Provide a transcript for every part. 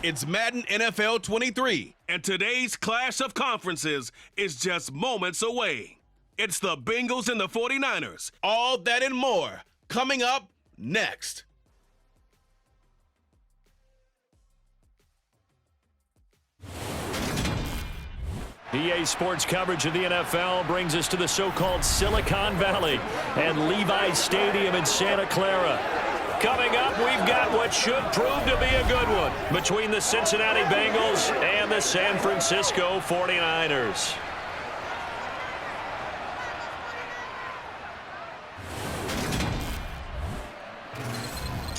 It's Madden NFL 23, and today's clash of conferences is just moments away. It's the Bengals and the 49ers. All that and more coming up next. EA Sports coverage of the NFL brings us to the so-called Silicon Valley and Levi's Stadium in Santa Clara. Coming up, we've got what should prove to be a good one between the Cincinnati Bengals and the San Francisco 49ers.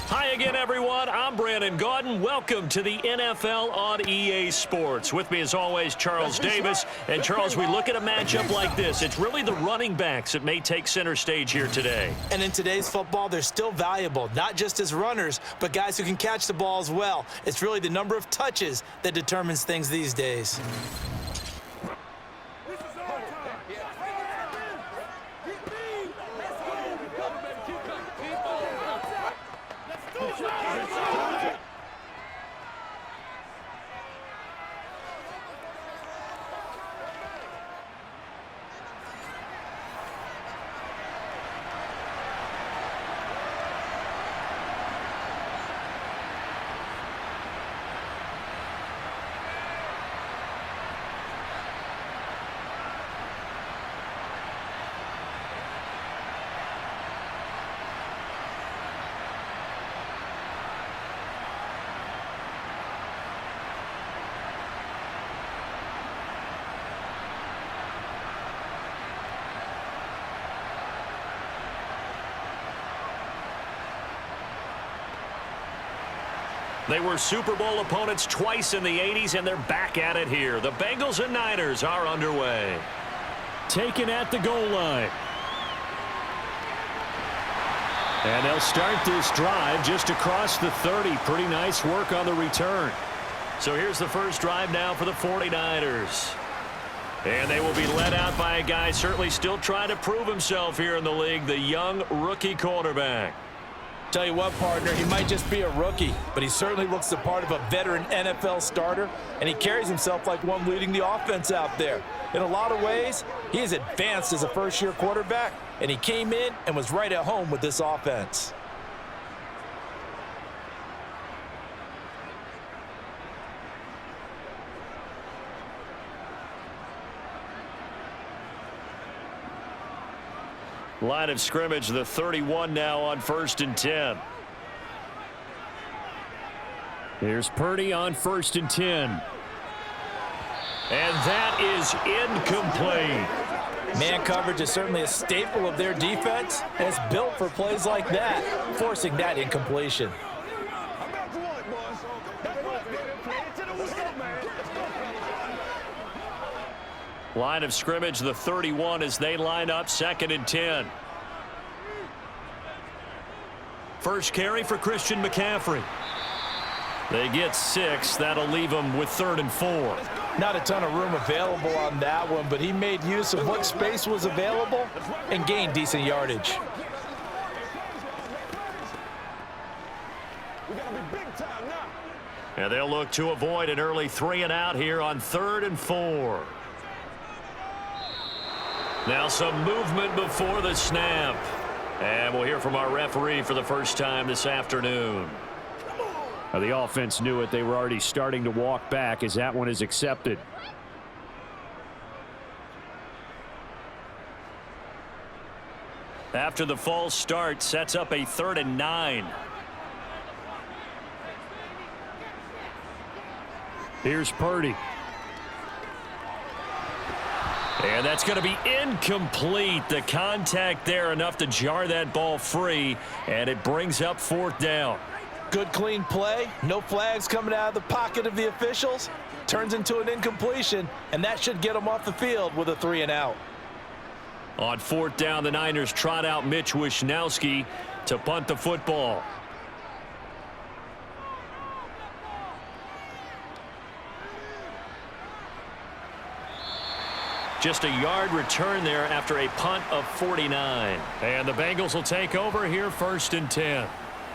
Hi again, everyone. I'm Brandon Gaudin. Welcome to the NFL on EA Sports. With me, as always, Charles Davis. And, Charles, we look at a matchup like this. It's really the running backs that may take center stage here today. And in today's football, they're still valuable, not just as runners, but guys who can catch the ball as well. It's really the number of touches that determines things these days. They were Super Bowl opponents twice in the 80s, and they're back at it here. The Bengals and Niners are underway. Taken at the goal line. And they'll start this drive just across the 30. Pretty nice work on the return. So here's the first drive now for the 49ers. And they will be led out by a guy certainly still trying to prove himself here in the league, the young rookie quarterback. Tell you what, partner, he might just be a rookie, but he certainly looks the part of a veteran NFL starter, and he carries himself like one leading the offense out there. In a lot of ways, he is advanced as a first-year quarterback, and he came in and was right at home with this offense. Line of scrimmage, the 31 now on 1st and 10. Here's Purdy on 1st and 10. And that is incomplete. Man coverage is certainly a staple of their defense, and it's built for plays like that, forcing that incompletion. Line of scrimmage, the 31 as they line up 2nd and 10. First carry for Christian McCaffrey. They get 6. That'll leave them with 3rd and 4. Not a ton of room available on that one, but he made use of what space was available and gained decent yardage. And they'll look to avoid an early 3 and out here on 3rd and 4. Now some movement before the snap. And we'll hear from our referee for the first time this afternoon. The offense knew it. They were already starting to walk back as that one is accepted. After the false start, sets up a 3rd and 9. Here's Purdy. And that's going to be incomplete. The contact there enough to jar that ball free, and it brings up 4th down. Good clean play. No flags coming out of the pocket of the officials. Turns into an incompletion, and that should get them off the field with a 3 and out. On 4th down, the Niners trot out Mitch Wishnowski to punt the football. Just a yard return there after a punt of 49. And the Bengals will take over here 1st and 10.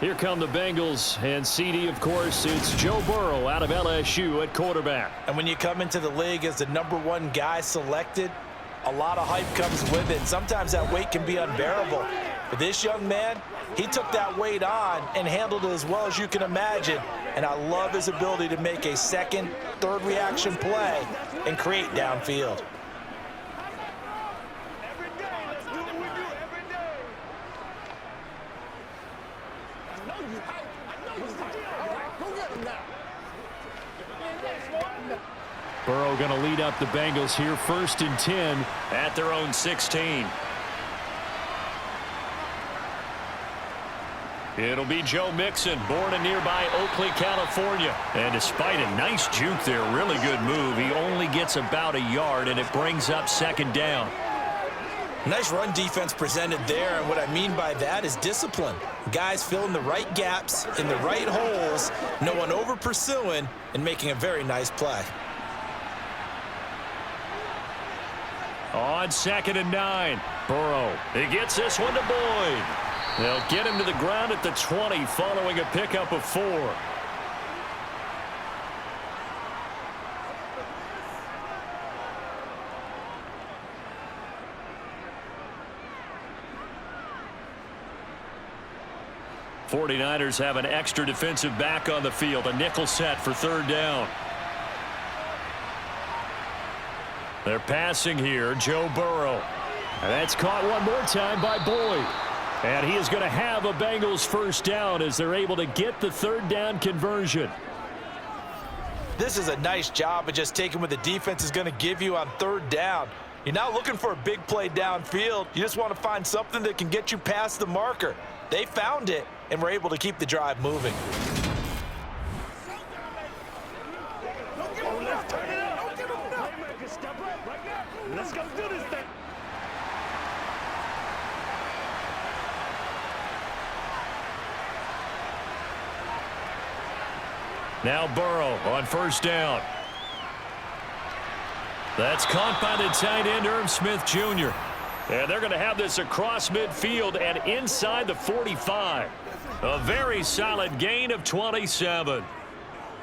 Here come the Bengals, and CD, of course, it's Joe Burrow out of LSU at quarterback. And when you come into the league as the #1 guy selected, a lot of hype comes with it. Sometimes that weight can be unbearable. But this young man, he took that weight on and handled it as well as you can imagine. And I love his ability to make a second, third reaction play and create downfield. Burrow going to lead up the Bengals here, 1st and 10 at their own 16. It'll be Joe Mixon, born in nearby Oakley, California. And despite a nice juke there, really good move, he only gets about a yard, and it brings up 2nd down. Nice run defense presented there, and what I mean by that is discipline. Guys filling the right gaps in the right holes, no one over pursuing, and making a very nice play. On 2nd and 9, Burrow. He gets this one to Boyd. They'll get him to the ground at the 20 following a pickup of 4. '49ers have an extra defensive back on the field, a nickel set for 3rd down. They're passing here, Joe Burrow. And that's caught one more time by Boyd. And he is going to have a Bengals 1st down as they're able to get the 3rd down conversion. This is a nice job of just taking what the defense is going to give you on 3rd down. You're not looking for a big play downfield. You just want to find something that can get you past the marker. They found it and were able to keep the drive moving. Let's go do this thing. Now Burrow on 1st down. That's caught by the tight end, Irv Smith Jr. And they're going to have this across midfield and inside the 45. A very solid gain of 27.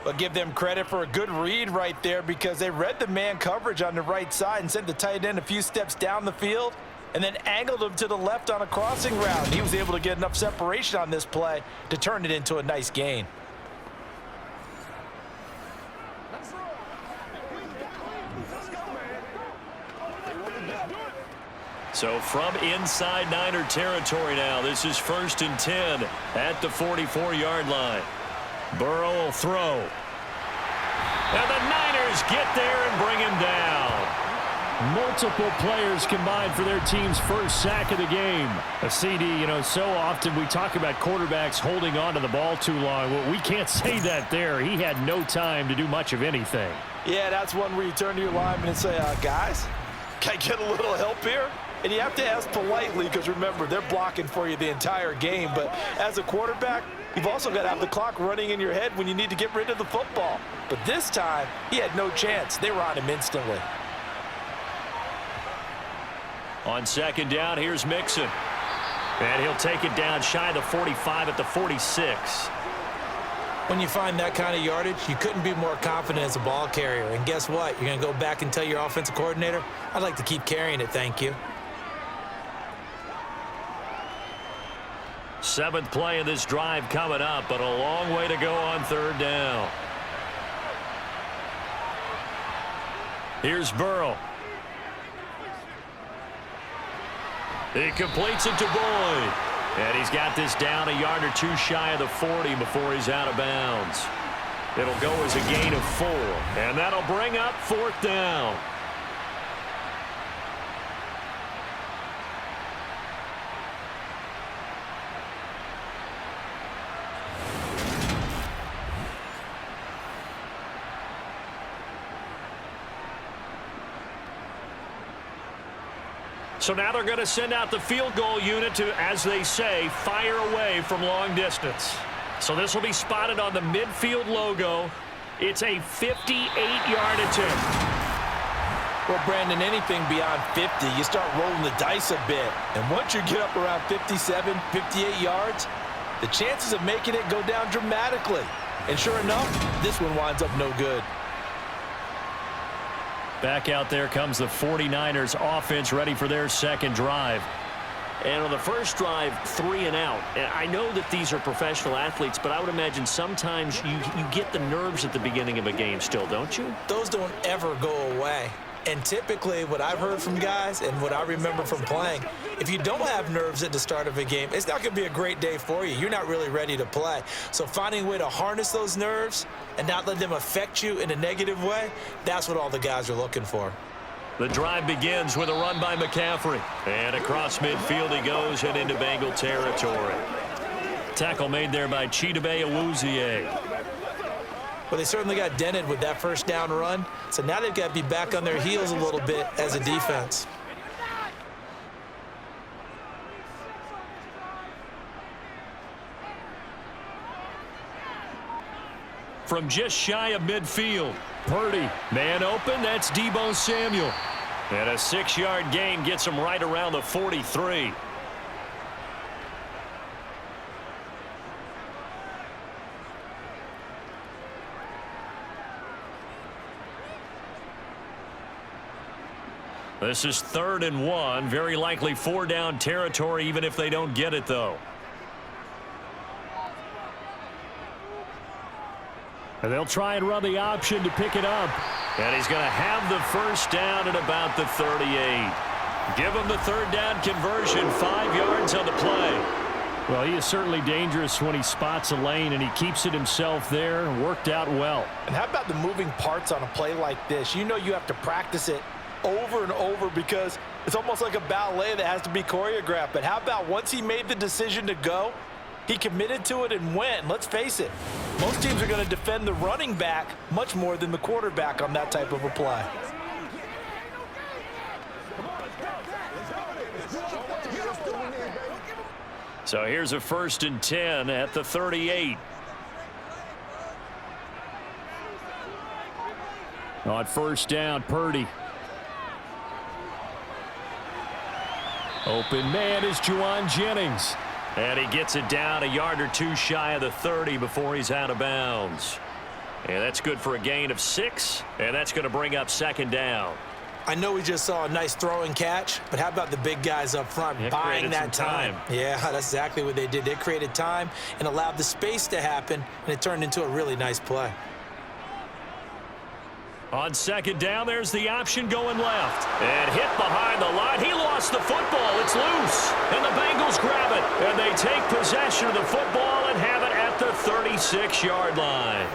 But give them credit for a good read right there, because they read the man coverage on the right side and sent the tight end a few steps down the field and then angled him to the left on a crossing route. He was able to get enough separation on this play to turn it into a nice gain. So from inside Niner territory now, this is 1st and 10 at the 44-yard line. Burrow will throw. And the Niners get there and bring him down. Multiple players combined for their team's 1st sack of the game. A CD, so often we talk about quarterbacks holding on to the ball too long. Well, we can't say that there. He had no time to do much of anything. Yeah, that's one where you turn to your lineman and say, guys, can I get a little help here? And you have to ask politely, because remember, they're blocking for you the entire game. But as a quarterback, you've also got to have the clock running in your head when you need to get rid of the football. But this time, he had no chance. They were on him instantly. On 2nd down, here's Mixon. And he'll take it down shy of the 45 at the 46. When you find that kind of yardage, you couldn't be more confident as a ball carrier. And guess what? You're going to go back and tell your offensive coordinator, I'd like to keep carrying it, thank you. 7th play of this drive coming up, but a long way to go on 3rd down. Here's Burrow. He completes it to Boyd. And he's got this down a yard or 2 shy of the 40 before he's out of bounds. It'll go as a gain of 4. And that'll bring up 4th down. So now they're going to send out the field goal unit to, as they say, fire away from long distance. So this will be spotted on the midfield logo. It's a 58-yard attempt. Well, Brandon, anything beyond 50, you start rolling the dice a bit. And once you get up around 57, 58 yards, the chances of making it go down dramatically. And sure enough, this one winds up no good. Back out there comes the 49ers offense ready for their second drive. And on the first drive, 3 and out. And I know that these are professional athletes, but I would imagine sometimes you get the nerves at the beginning of a game still, don't you? Those don't ever go away. And typically what I've heard from guys and what I remember from playing, if you don't have nerves at the start of a game, it's not going to be a great day for you. You're not really ready to play. So finding a way to harness those nerves and not let them affect you in a negative way, that's what all the guys are looking for. The drive begins with a run by McCaffrey. And across midfield he goes and into Bengal territory. Tackle made there by Chidobe Awuzie. Well, they certainly got dented with that first down run. So now they've got to be back on their heels a little bit as a defense. From just shy of midfield, Purdy, man open, that's Deebo Samuel. And a 6-yard gain gets him right around the 43. This is 3rd and 1, very likely 4-down territory even if they don't get it though. And they'll try and run the option to pick it up. And he's going to have the first down at about the 38. Give him the 3rd down conversion, 5 yards on the play. Well, he is certainly dangerous when he spots a lane, and he keeps it himself there. Worked out well. And how about the moving parts on a play like this? You know you have to practice it over and over because it's almost like a ballet that has to be choreographed. But how about once he made the decision to go, he committed to it and went. Let's face it, most teams are going to defend the running back much more than the quarterback on that type of a play. So here's a 1st and 10 at the 38. On 1st down, Purdy. Open man is Juwan Jennings. And he gets it down a yard or 2 shy of the 30 before he's out of bounds. And that's good for a gain of 6. And that's going to bring up 2nd down. I know we just saw a nice throwing catch, but how about the big guys up front buying that time? Yeah, that's exactly what they did. They created time and allowed the space to happen, and it turned into a really nice play. On 2nd down, there's the option going left. And hit behind the line. He lost the football. It's loose. And the Bengals grab it. And they take possession of the football and have it at the 36-yard line.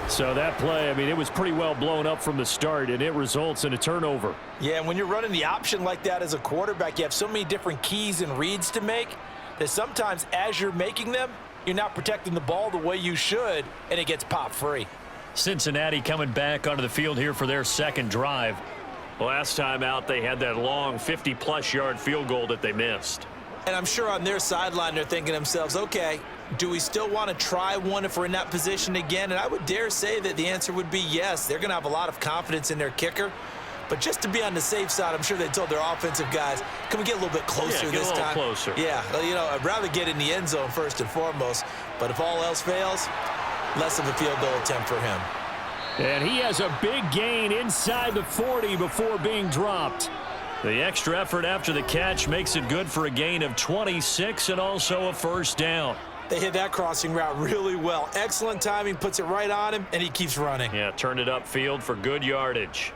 So that play, I mean, it was pretty well blown up from the start, and it results in a turnover. Yeah, and when you're running the option like that as a quarterback, you have so many different keys and reads to make that sometimes as you're making them, you're not protecting the ball the way you should, and it gets popped free. Cincinnati coming back onto the field here for their second drive. Last time out, they had that long 50-plus yard field goal that they missed. And I'm sure on their sideline, they're thinking to themselves, okay, do we still want to try one if we're in that position again? And I would dare say that the answer would be yes. They're going to have a lot of confidence in their kicker. But just to be on the safe side, I'm sure they told their offensive guys, can we get a little bit closer this time? Closer. Yeah, well, you know, I'd rather get in the end zone first and foremost. But if all else fails, less of a field goal attempt for him. And he has a big gain inside the 40 before being dropped. The extra effort after the catch makes it good for a gain of 26 and also a 1st down. They hit that crossing route really well. Excellent timing, puts it right on him, and he keeps running. Yeah, turned it upfield for good yardage.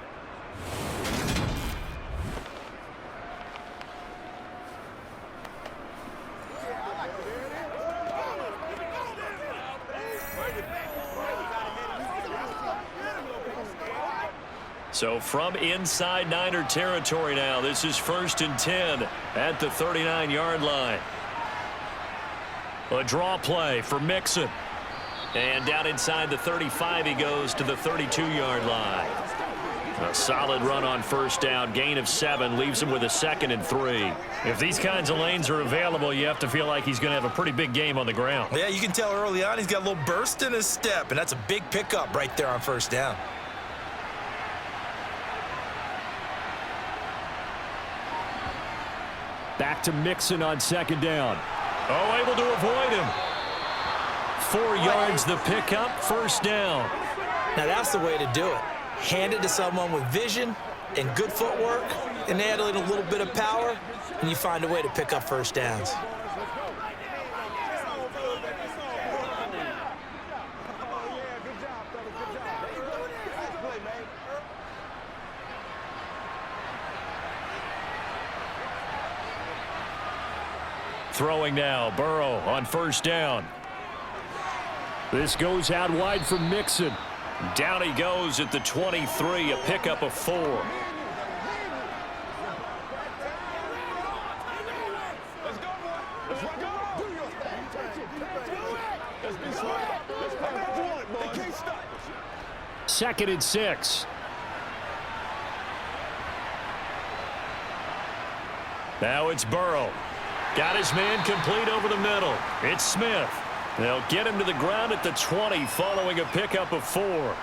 So from inside Niner territory now, this is 1st and 10 at the 39-yard line. A draw play for Mixon. And down inside the 35 he goes to the 32-yard line. A solid run on 1st down, gain of 7, leaves him with a 2nd and 3. If these kinds of lanes are available, you have to feel like he's going to have a pretty big game on the ground. Yeah, you can tell early on he's got a little burst in his step, and that's a big pickup right there on 1st down. Back to Mixon on 2nd down. Oh, able to avoid him. 4 yards the pickup, first down. Now that's the way to do it. Hand it to someone with vision and good footwork, and add in a little bit of power, and you find a way to pick up first downs. Throwing now, Burrow on first down. This goes out wide for Mixon. Down he goes at the 23, a pickup of 4. Let's go, boy. Let's rock on. Let's be smart. Let's come at you, boy. They can't stop. 2nd and 6. Now it's Burrow. Got his man complete over the middle. It's Smith. They'll get him to the ground at the 20 following a pickup of 4.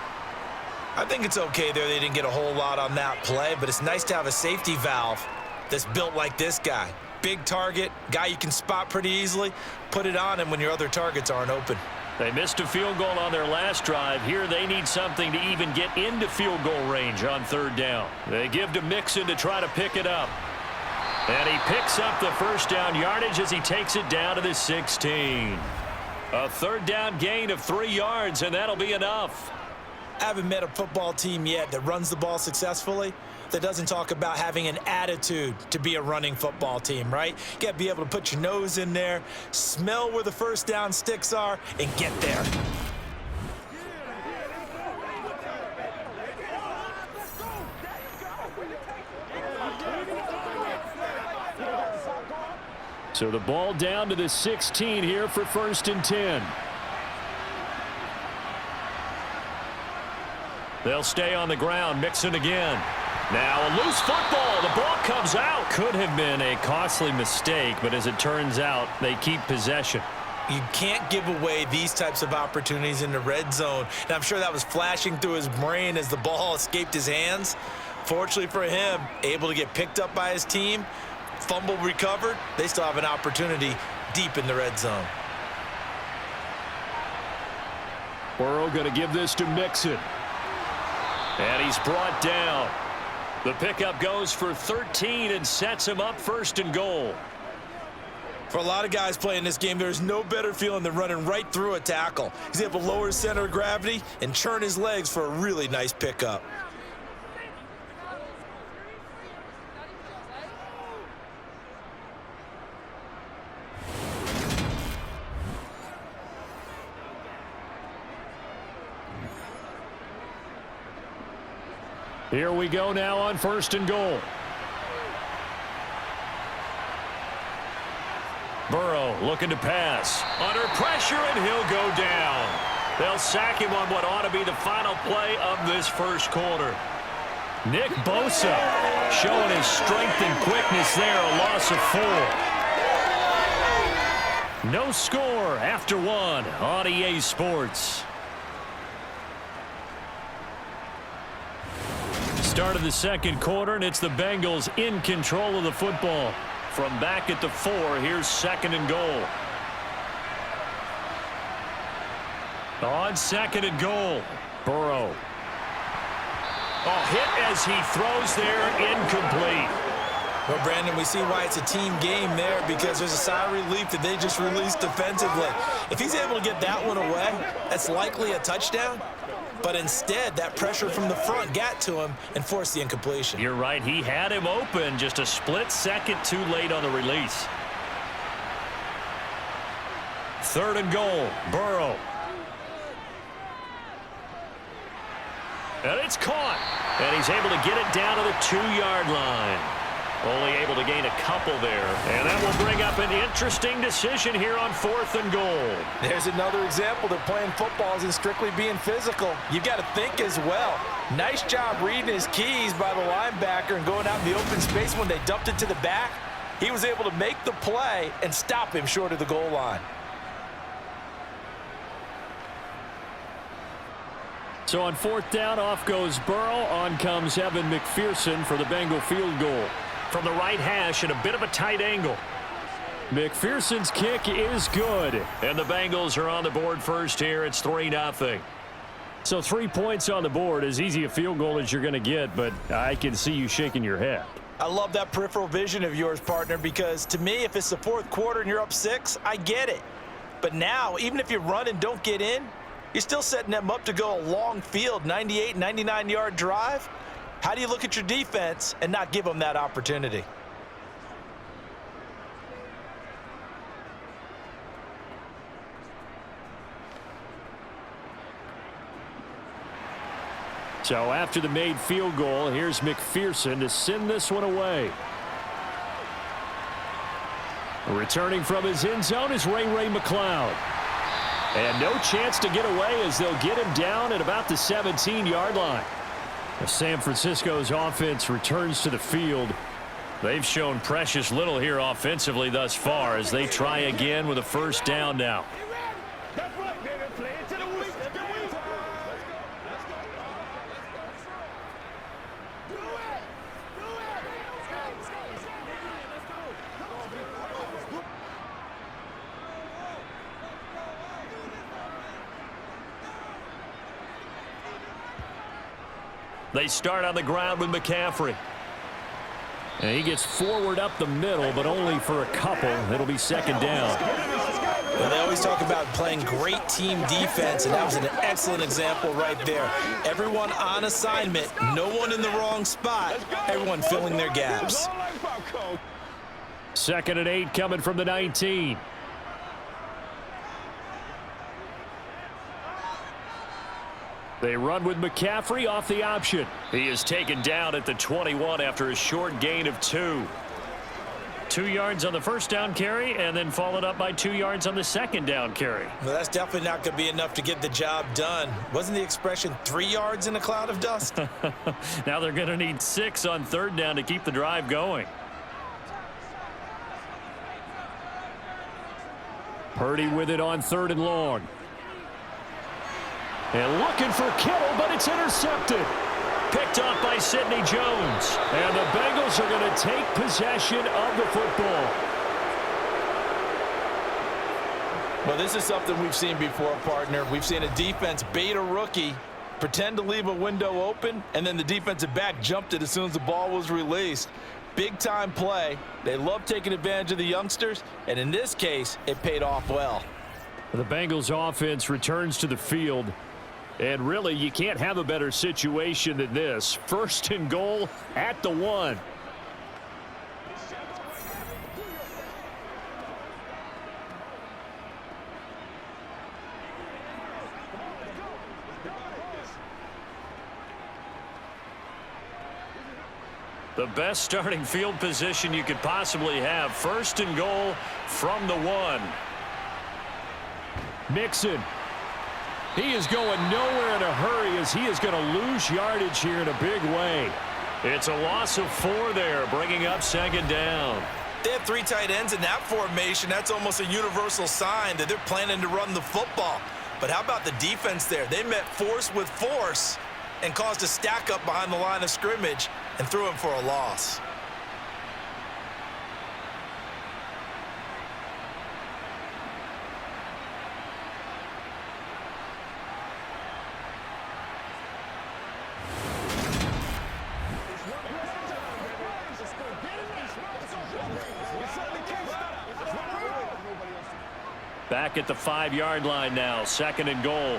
I think it's okay there. They didn't get a whole lot on that play, but it's nice to have a safety valve that's built like this guy. Big target, guy you can spot pretty easily. Put it on him when your other targets aren't open. They missed a field goal on their last drive. Here they need something to even get into field goal range on 3rd down. They give to Mixon to try to pick it up. And he picks up the first down yardage as he takes it down to the 16. A 3rd down gain of 3 yards, and that'll be enough. I haven't met a football team yet that runs the ball successfully that doesn't talk about having an attitude to be a running football team, right? You got to be able to put your nose in there, smell where the first down sticks are, and get there. So the ball down to the 16 here for 1st and 10. They'll stay on the ground. Mixon again. Now a loose football. The ball comes out. Could have been a costly mistake, but as it turns out, they keep possession. You can't give away these types of opportunities in the red zone. And I'm sure that was flashing through his brain as the ball escaped his hands. Fortunately for him, able to get picked up by his team, fumble recovered. They still have an opportunity deep in the red zone. Burrow going to give this to Mixon. And he's brought down. The pickup goes for 13 and sets him up 1st and goal. For a lot of guys playing this game, there's no better feeling than running right through a tackle. He's able to lower his center of gravity and churn his legs for a really nice pickup. Here we go now on 1st and goal. Burrow looking to pass. Under pressure, and he'll go down. They'll sack him on what ought to be the final play of this 1st quarter. Nick Bosa showing his strength and quickness there, a loss of 4. No score after 1 on EA Sports. Start of the 2nd quarter, and it's the Bengals in control of the football. From back at the 4, here's 2nd and goal. On 2nd and goal, Burrow. A hit as he throws there, incomplete. Well, Brandon, we see why it's a team game there, because there's a sigh of relief that they just released defensively. If he's able to get that one away, that's likely a touchdown. But instead, that pressure from the front got to him and forced the incompletion. You're right. He had him open, just a split second too late on the release. 3rd and goal, Burrow. And it's caught. And he's able to get it down to the 2-yard line. Only able to gain a couple there. And that will bring up an interesting decision here on 4th and goal. There's another example that playing football isn't strictly being physical. You've got to think as well. Nice job reading his keys by the linebacker and going out in the open space when they dumped it to the back. He was able to make the play and stop him short of the goal line. So on 4th down, off goes Burrow. On comes Evan McPherson for the Bengal field goal. From the right hash at a bit of a tight angle. McPherson's kick is good. And the Bengals are on the board first here. It's 3-0. So 3 points on the board, as easy a field goal as you're going to get, but I can see you shaking your head. I love that peripheral vision of yours, partner, because to me, if it's the fourth quarter and you're up 6, I get it. But now, even if you run and don't get in, you're still setting them up to go a long field, 98, 99-yard drive. How do you look at your defense and not give them that opportunity? So after the made field goal, here's McPherson to send this one away. Returning from his end zone is Ray McCloud. And no chance to get away as they'll get him down at about the 17-yard line. San Francisco's offense returns to the field. They've shown precious little here offensively thus far as they try again with a first down now. That's right, baby. Play it to the weak. Let's go. They start on the ground with McCaffrey. And he gets forward up the middle, but only for a couple. It'll be second down. Well, they always talk about playing great team defense, and that was an excellent example right there. Everyone on assignment, no one in the wrong spot, everyone filling their gaps. 2nd and 8 coming from the 19. They run with McCaffrey off the option. He is taken down at the 21 after a short gain of 2. 2 yards on the first down carry, and then followed up by 2 yards on the second down carry. Well, that's definitely not going to be enough to get the job done. Wasn't the expression 3 yards in a cloud of dust? Now they're going to need 6 on third down to keep the drive going. Purdy with it on 3rd and long. And looking for Kittle, but it's intercepted. Picked off by Sidney Jones. And the Bengals are going to take possession of the football. Well, this is something we've seen before, partner. We've seen a defense bait a rookie, pretend to leave a window open, and then the defensive back jumped it as soon as the ball was released. Big-time play. They love taking advantage of the youngsters, and in this case, it paid off well. The Bengals offense returns to the field. And really, you can't have a better situation than this. 1st and goal at the 1. The best starting field position you could possibly have. 1st and goal from the 1. Mixon. He is going nowhere in a hurry as he is going to lose yardage here in a big way. It's a loss of 4 there, bringing up 2nd down. They have 3 tight ends in that formation. That's almost a universal sign that they're planning to run the football. But how about the defense there? They met force with force and caused a stack up behind the line of scrimmage and threw him for a loss. Back at the 5-yard line now, 2nd and goal.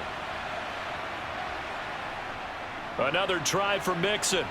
Another try for Mixon.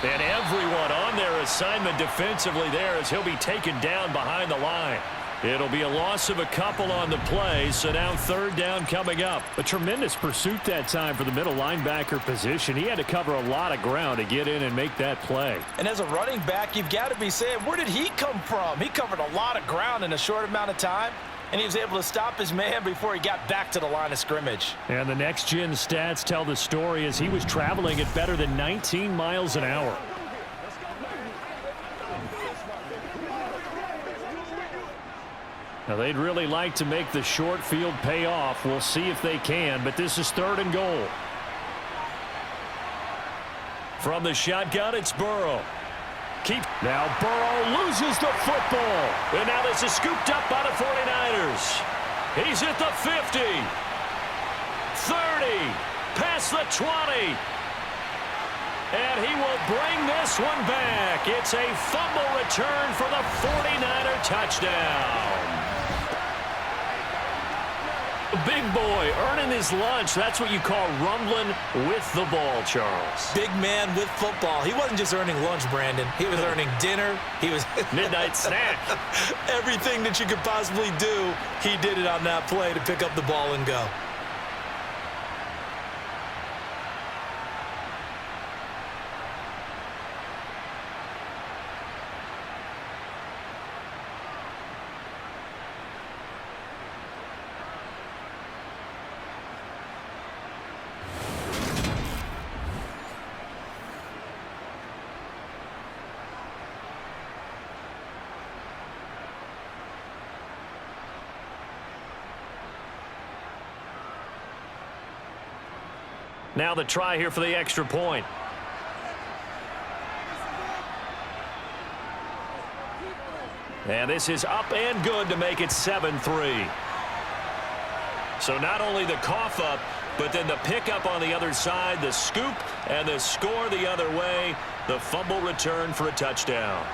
And everyone on their assignment defensively there as he'll be taken down behind the line. It'll be a loss of a couple on the play, so now 3rd down coming up. A tremendous pursuit that time for the middle linebacker position. He had to cover a lot of ground to get in and make that play. And as a running back, you've got to be saying, where did he come from? He covered a lot of ground in a short amount of time, and he was able to stop his man before he got back to the line of scrimmage. And the next-gen stats tell the story as he was traveling at better than 19 miles an hour. Now, they'd really like to make the short field pay off. We'll see if they can, but this is 3rd and goal. From the shotgun, it's Burrow. Keep Now Burrow loses the football. And now this is scooped up by the 49ers. He's at the 50. 30. Past the 20. And he will bring this one back. It's a fumble return for the 49er touchdown. Big boy earning his lunch. That's what you call rumbling with the ball, Charles. Big man with football. He wasn't just earning lunch, Brandon. He was earning dinner. He was midnight snack. Everything that you could possibly do, he did it on that play to pick up the ball and go. Now the try here for the extra point. And this is up and good to make it 7-3. So not only the cough up, but then the pickup on the other side, the scoop, and the score the other way, the fumble return for a touchdown.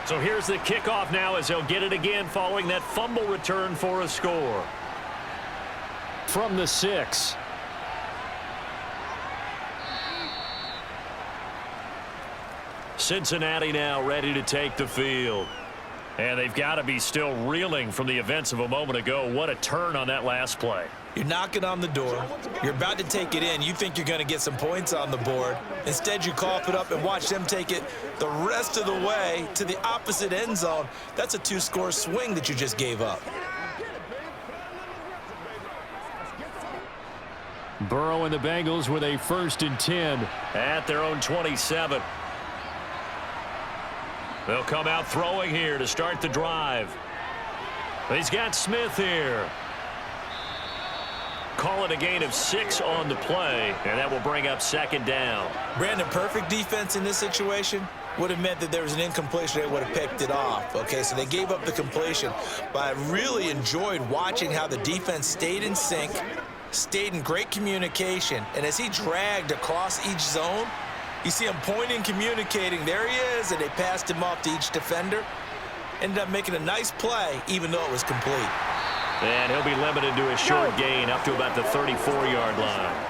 So here's the kickoff now as he'll get it again following that fumble return for a score. From the 6. Cincinnati now ready to take the field. And they've got to be still reeling from the events of a moment ago. What a turn on that last play. You're knocking on the door. You're about to take it in. You think you're going to get some points on the board. Instead, you cough it up and watch them take it the rest of the way to the opposite end zone. That's a 2-score swing that you just gave up. Burrow and the Bengals with a 1st and 10. At their own 27. They'll come out throwing here to start the drive. He's got Smith here. Call it a gain of 6 on the play, and that will bring up 2nd down. Brandon, perfect defense in this situation would have meant that there was an incompletion. They would have picked it off. Okay, so they gave up the completion. But I really enjoyed watching how the defense stayed in sync, stayed in great communication, and as he dragged across each zone, you see him pointing, communicating. There he is, and they passed him off to each defender. Ended up making a nice play, even though it was complete. And he'll be limited to a short gain up to about the 34-yard line.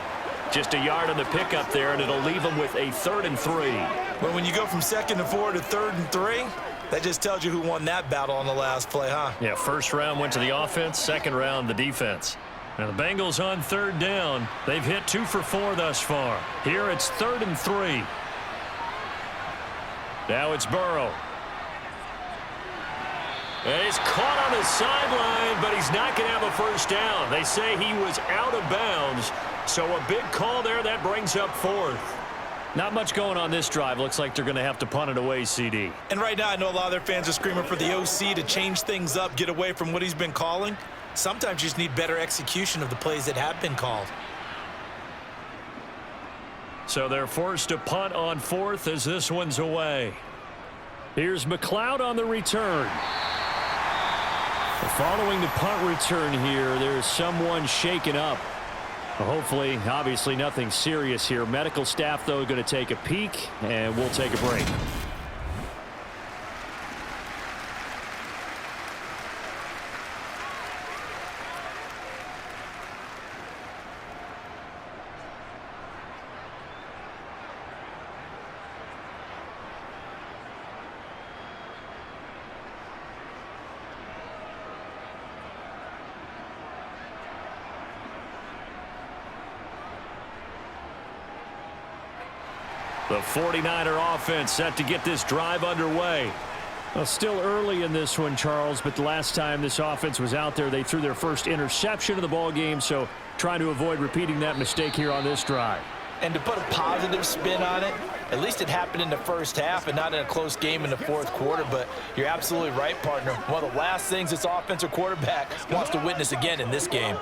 Just a yard on the pickup there, and it'll leave him with a 3rd and 3. But when you go from 2nd and 4 to 3rd and 3, that just tells you who won that battle on the last play, huh? Yeah, 1st round went to the offense, 2nd round the defense. Now the Bengals on 3rd down. They've hit 2 for 4 thus far. Here it's 3rd and 3. Now it's Burrow. And he's caught on the sideline, but he's not going to have a 1st down. They say he was out of bounds, so a big call there. That brings up 4th. Not much going on this drive. Looks like they're going to have to punt it away, CD. And right now I know a lot of their fans are screaming for the OC to change things up, get away from what he's been calling. Sometimes you just need better execution of the plays that have been called. So they're forced to punt on 4th as this one's away. Here's McLeod on the return. Following the punt return here, there's someone shaken up. Hopefully, obviously nothing serious here. Medical staff, though, going to take a peek, and we'll take a break. The 49er offense set to get this drive underway. Well, still early in this one, Charles, but the last time this offense was out there, they threw their first interception of the ball game, so trying to avoid repeating that mistake here on this drive. And to put a positive spin on it, at least it happened in the first half and not in a close game in the fourth quarter. But you're absolutely right, partner. One of the last things this offensive quarterback wants to witness again in this game.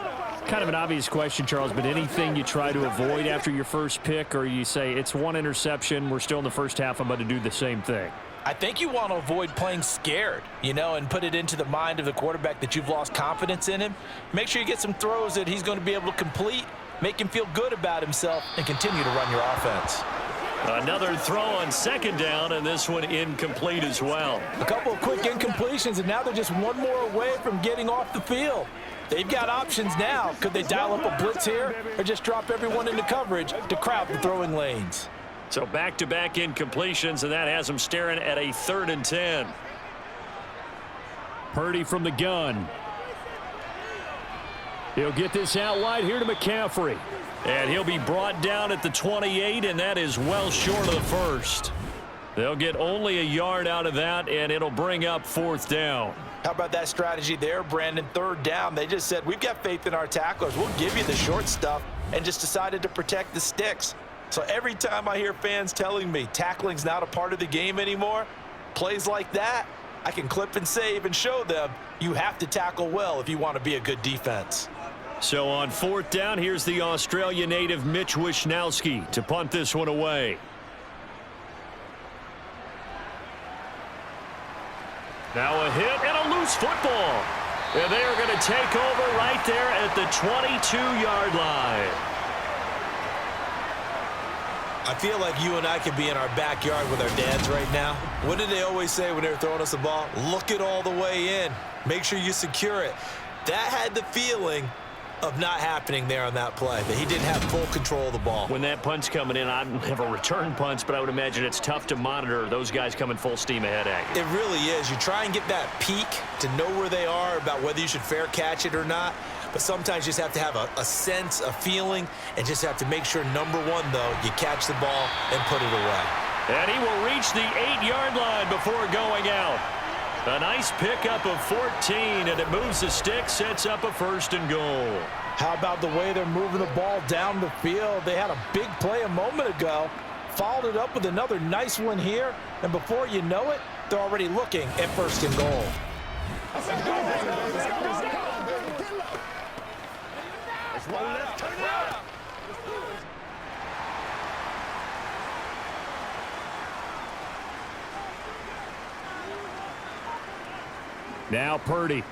Kind of an obvious question, Charles, but anything you try to avoid after your first pick, or you say it's one interception, we're still in the first half, I'm going to do the same thing? I think you want to avoid playing scared, and put it into the mind of the quarterback that you've lost confidence in him. Make sure you get some throws that he's going to be able to complete, make him feel good about himself, and continue to run your offense. Another throw on second down, and this one incomplete as well. A couple of quick incompletions, and now they're just one more away from getting off the field. They've got options now. Could they dial up a blitz here or just drop everyone into coverage to crowd the throwing lanes? So back-to-back incompletions, and that has them staring at a 3rd and 10. Purdy from the gun. He'll get this out wide here to McCaffrey. And he'll be brought down at the 28, and that is well short of the first. They'll get only a yard out of that, and it'll bring up 4th down. How about that strategy there, Brandon? 3rd down. They just said, we've got faith in our tacklers. We'll give you the short stuff, and just decided to protect the sticks. So every time I hear fans telling me tackling's not a part of the game anymore, plays like that, I can clip and save and show them you have to tackle well if you want to be a good defense. So on 4th down, here's the Australia native Mitch Wishnowsky to punt this one away. Now a hit and a loose football. And they are going to take over right there at the 22-yard line. I feel like you and I could be in our backyard with our dads right now. What did they always say when they were throwing us the ball? Look it all the way in. Make sure you secure it. That had the feeling of not happening there on that play, that he didn't have full control of the ball. When that punt's coming in, I don't have a return punch, but I would imagine it's tough to monitor those guys coming full steam ahead at you. It really is. You try and get that peek to know where they are, about whether you should fair catch it or not. But sometimes you just have to have a sense, a feeling, and just have to make sure, number one, though, you catch the ball and put it away. And he will reach the 8-yard line before going out. A nice pickup of 14, and it moves the stick, sets up a 1st and goal. How about the way they're moving the ball down the field? They had a big play a moment ago, followed it up with another nice one here, and before you know it, they're already looking at 1st and goal. Now Purdy.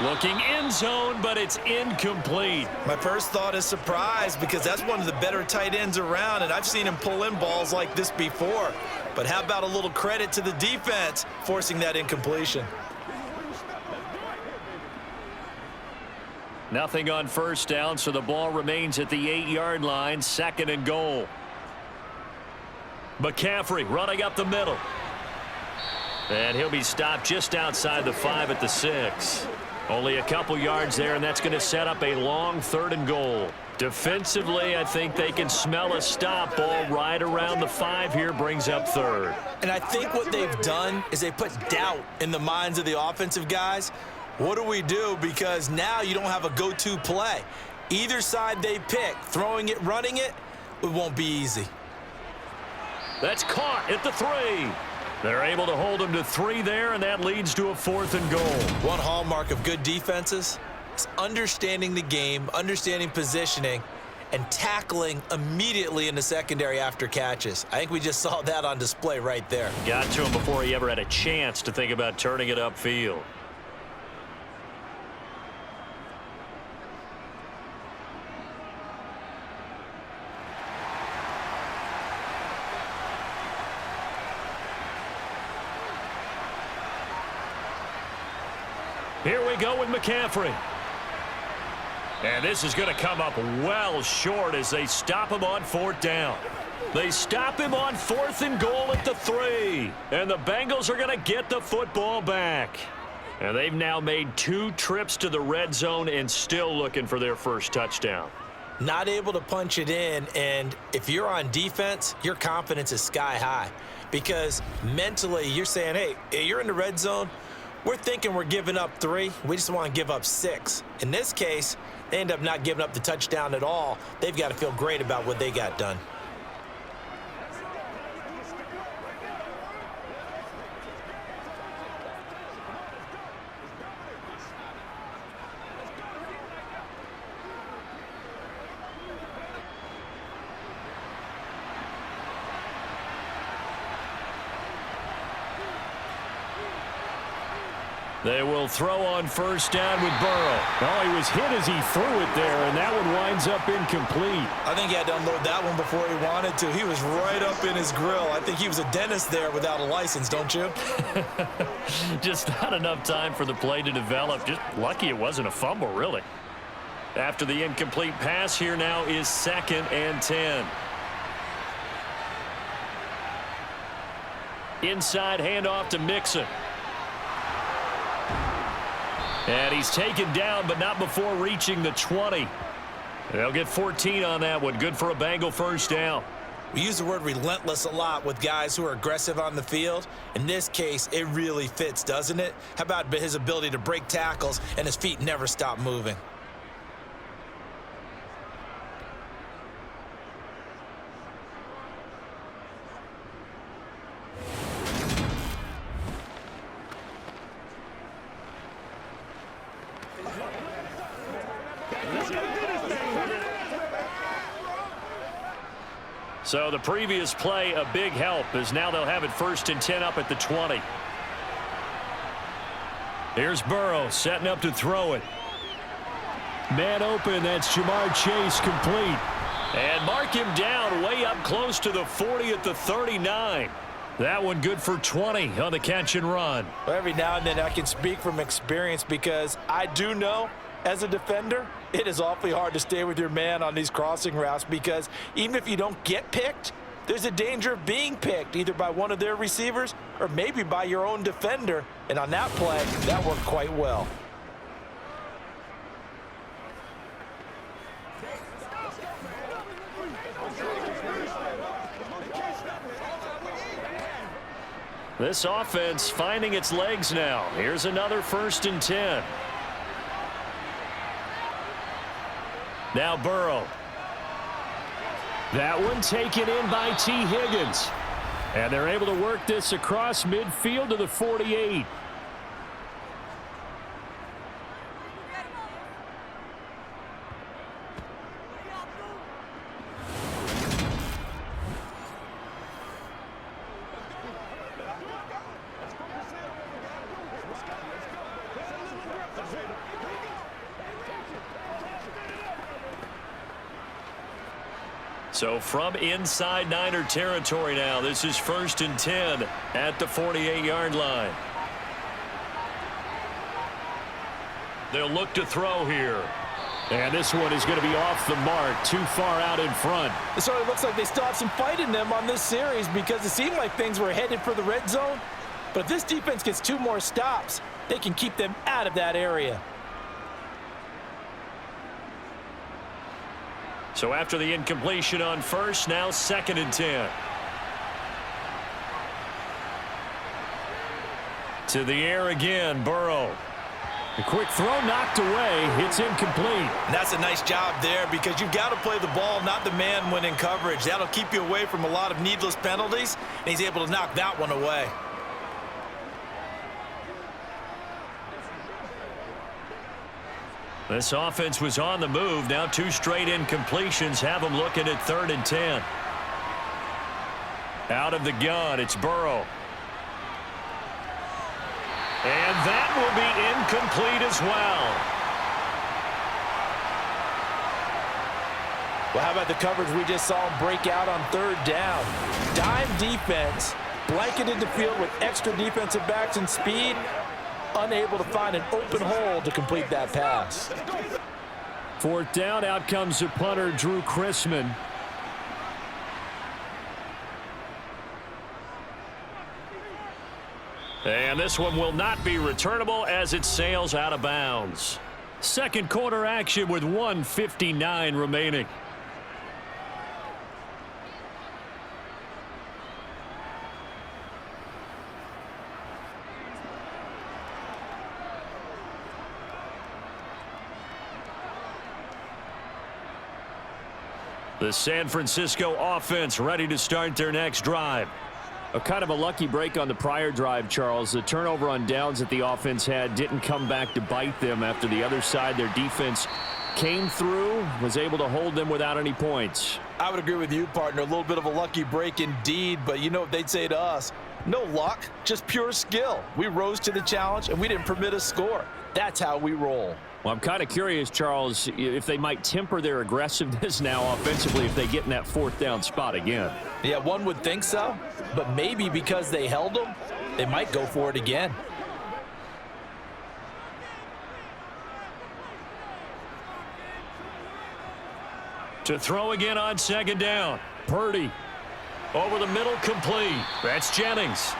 Looking end zone, but it's incomplete. My first thought is surprise, because that's one of the better tight ends around, and I've seen him pull in balls like this before. But how about a little credit to the defense forcing that incompletion? Nothing on 1st down, so the ball remains at the 8-yard line, 2nd and goal. McCaffrey running up the middle. And he'll be stopped just outside the 5 at the 6. Only a couple yards there, and that's going to set up a long 3rd and goal. Defensively, I think they can smell a stop. Ball right around the 5 here, brings up 3rd. And I think what they've done is they put doubt in the minds of the offensive guys. What do we do? Because now you don't have a go-to play. Either side they pick, throwing it, running it, it won't be easy. That's caught at the 3. They're able to hold him to 3 there, and that leads to a 4th and goal. One hallmark of good defenses is understanding the game, understanding positioning, and tackling immediately in the secondary after catches. I think we just saw that on display right there. Got to him before he ever had a chance to think about turning it upfield. Here we go with McCaffrey. And this is going to come up well short as they stop him on 4th down. They stop him on 4th and goal at the 3. And the Bengals are going to get the football back. And they've now made 2 trips to the red zone and still looking for their first touchdown. not able to punch it in, and if you're on defense, your confidence is sky high because mentally you're saying, hey, you're in the red zone. We're thinking we're giving up 3. We just want to give up 6. In this case, they end up not giving up the touchdown at all. They've got to feel great about what they got done. They will throw on first down with Burrow. Oh, he was hit as he threw it there, and that one winds up incomplete. I think he had to unload that one before he wanted to. He was right up in his grill. I think he was a dentist there without a license, don't you? Just not enough time for the play to develop. Just lucky it wasn't a fumble, really. After the incomplete pass, here now is 2nd and 10. Inside handoff to Mixon. And he's taken down, but not before reaching the 20. They'll get 14 on that one. Good for a Bengal first down. We use the word relentless a lot with guys who are aggressive on the field. In this case, it really fits, doesn't it? How about his ability to break tackles and his feet never stop moving? So the previous play, a big help, as now they'll have it 1st and 10 up at the 20. Here's Burrow setting up to throw it. Man open, that's Jamar Chase, complete. And mark him down way up close to the 40 at the 39. That one good for 20 on the catch and run. Well, every now and then I can speak from experience because I do know as a defender, it is awfully hard to stay with your man on these crossing routes because even if you don't get picked, there's a danger of being picked either by one of their receivers or maybe by your own defender. And on that play, that worked quite well. This offense finding its legs now. Here's another 1st and 10. Now Burrow. That one taken in by T. Higgins. And they're able to work this across midfield to the 48. So from inside Niner territory now, this is 1st and 10 at the 48-yard line. They'll look to throw here. And this one is going to be off the mark, too far out in front. It sort of looks like they still have some fight in them on this series because it seemed like things were headed for the red zone. But if this defense gets 2 more stops, they can keep them out of that area. So after the incompletion on first, now 2nd and 10. To the air again, Burrow. A quick throw knocked away. It's incomplete. And that's a nice job there because you've got to play the ball, not the man when in coverage. That'll keep you away from a lot of needless penalties, and he's able to knock that one away. This offense was on the move. Now 2 straight incompletions have them looking at 3rd and 10. Out of the gun, it's Burrow. And that will be incomplete as well. Well, how about the coverage we just saw him break out on 3rd down? Dime defense, blanketed the field with extra defensive backs and speed. Unable to find an open hole to complete that pass. 4th down, out comes the punter, Drew Chrisman. And this one will not be returnable as it sails out of bounds. Second quarter action with 1:59 remaining. The San Francisco offense ready to start their next drive. A kind of a lucky break on the prior drive, Charles. The turnover on downs that the offense had didn't come back to bite them after the other side. Their defense came through, was able to hold them without any points. I would agree with you, partner. A little bit of a lucky break indeed, but you know what they'd say to us? No luck, just pure skill. We rose to the challenge, and we didn't permit a score. That's how we roll. Well, I'm kind of curious, Charles, if they might temper their aggressiveness now offensively if they get in that fourth down spot again. Yeah, one would think so, but maybe because they held them, they might go for it again. To throw again on second down. Purdy. Over the middle, complete. That's Jennings.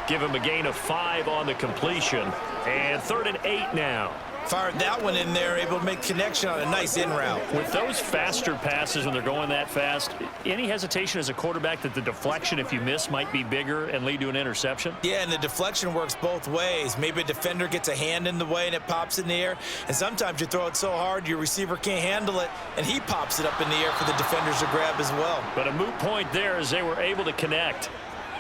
Give him a gain of 5 on the completion. And 3rd and 8 now. Fired that one in there, able to make connection on a nice in route. With those faster passes when they're going that fast, any hesitation as a quarterback that the deflection, if you miss, might be bigger and lead to an interception? Yeah, and the deflection works both ways. Maybe a defender gets a hand in the way and it pops in the air. And sometimes you throw it so hard your receiver can't handle it, and he pops it up in the air for the defenders to grab as well. But a moot point there as they were able to connect.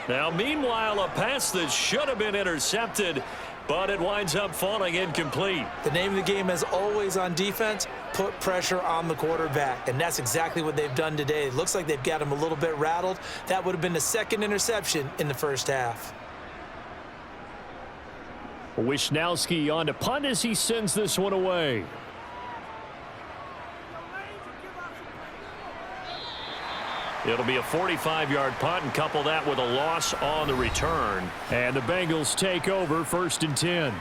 Now, meanwhile, a pass that should have been intercepted, but it winds up falling incomplete. The name of the game, as always on defense, put pressure on the quarterback, and that's exactly what they've done today. It looks like they've got him a little bit rattled. That would have been the second interception in the first half. Wisnowski on to punt as he sends this one away. It'll be a 45-yard punt, and couple that with a loss on the return. And the Bengals take over 1st and 10.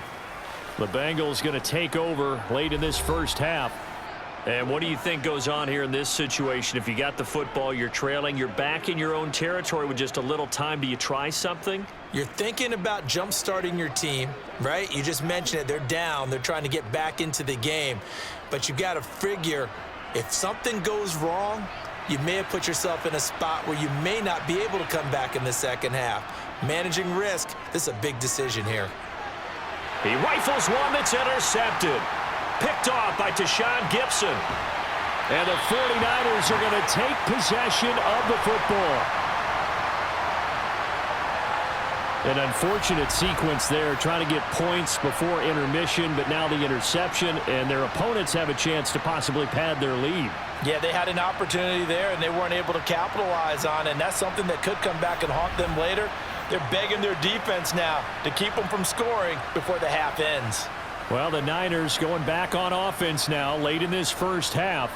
The Bengals going to take over late in this first half. And what do you think goes on here in this situation? If you got the football, you're trailing, you're back in your own territory with just a little time. Do you try something? You're thinking about jump-starting your team, right? You just mentioned it. They're down. They're trying to get back into the game. But you got to figure if something goes wrong, you may have put yourself in a spot where you may not be able to come back in the second half. Managing risk, this is a big decision here. He rifles one that's intercepted. Picked off by Tashawn Gibson. And the 49ers are going to take possession of the football. An unfortunate sequence there, trying to get points before intermission, but now the interception, and their opponents have a chance to possibly pad their lead. Yeah, they had an opportunity there, and they weren't able to capitalize on it, and that's something that could come back and haunt them later. They're begging their defense now to keep them from scoring before the half ends. Well, the Niners going back on offense now late in this first half.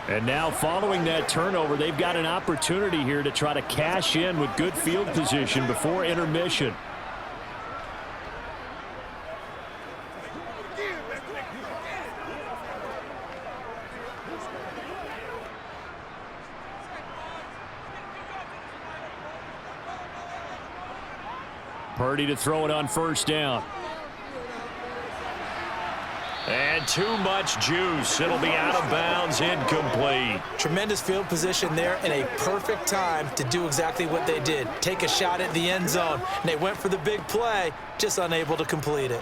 And now following that turnover, they've got an opportunity here to try to cash in with good field position before intermission. Purdy to throw it on first down. And too much juice. It'll be out of bounds, incomplete. Tremendous field position there and a perfect time to do exactly what they did. Take a shot at the end zone. And they went for the big play, just unable to complete it.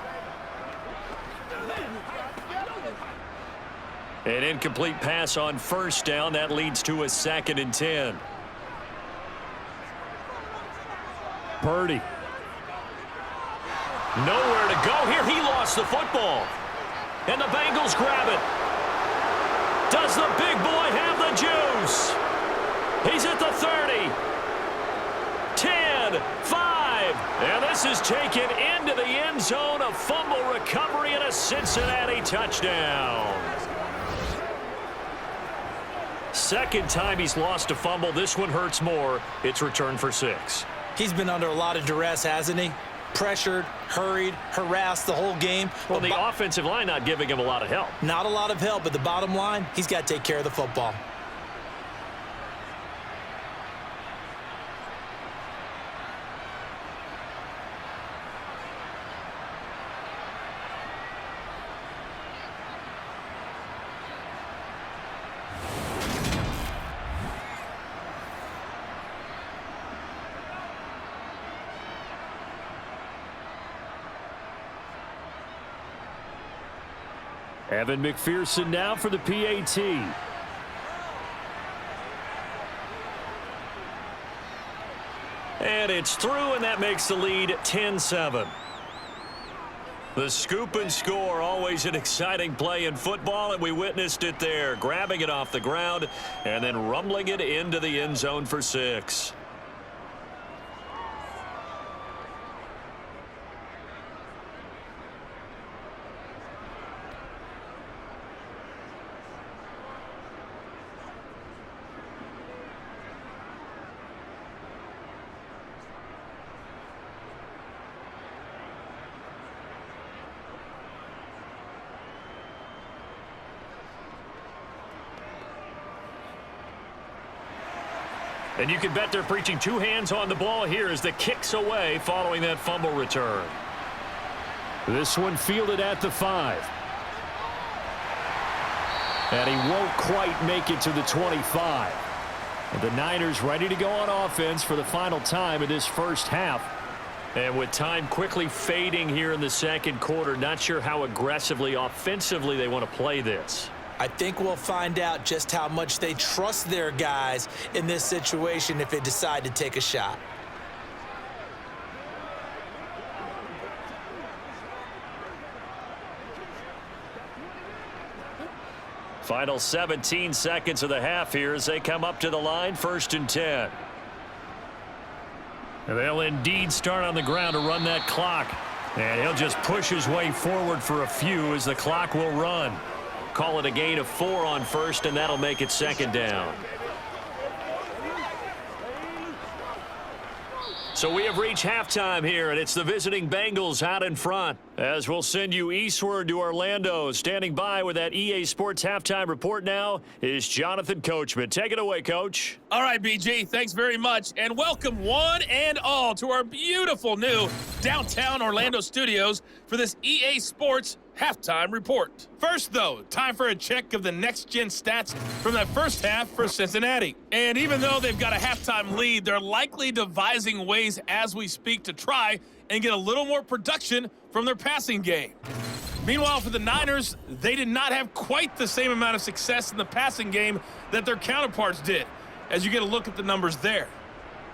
An incomplete pass on first down. That leads to a 2nd and 10. Purdy. Nowhere to go here. He lost the football. And the Bengals grab it. Does the big boy have the juice? He's at the 30. 10, 5. And this is taken into the end zone. A fumble recovery and a Cincinnati touchdown. Second time he's lost a fumble. This one hurts more. It's returned for 6. He's been under a lot of duress, hasn't he? Pressured, hurried, harassed the whole game. Well, the offensive line not giving him a lot of help. Not a lot of help, but the bottom line, he's got to take care of the football. Evan McPherson now for the PAT. And it's through, and that makes the lead 10-7. The scoop and score, always an exciting play in football, and we witnessed it there, grabbing it off the ground and then rumbling it into the end zone for 6. And you can bet they're preaching two hands on the ball here as the kick's away following that fumble return. This one fielded at the 5. And he won't quite make it to the 25. And the Niners ready to go on offense for the final time in this first half. And with time quickly fading here in the second quarter, not sure how aggressively, offensively they want to play this. I think we'll find out just how much they trust their guys in this situation if they decide to take a shot. Final 17 seconds of the half here as they come up to the line, 1st and 10. And they'll indeed start on the ground to run that clock. And he'll just push his way forward for a few as the clock will run. Call it a gain of 4 on 1st, and that'll make it 2nd down. So we have reached halftime here, and it's the visiting Bengals out in front. As we'll send you eastward to Orlando. Standing by with that EA Sports halftime report now is Jonathan Coachman. Take it away, Coach. All right, BG, thanks very much. And welcome one and all to our beautiful new downtown Orlando studios for this EA Sports halftime report. First, though, time for a check of the next-gen stats from that first half for Cincinnati. And even though they've got a halftime lead, they're likely devising ways as we speak to try and get a little more production from their passing game. Meanwhile, for the Niners, they did not have quite the same amount of success in the passing game that their counterparts did, as you get a look at the numbers there.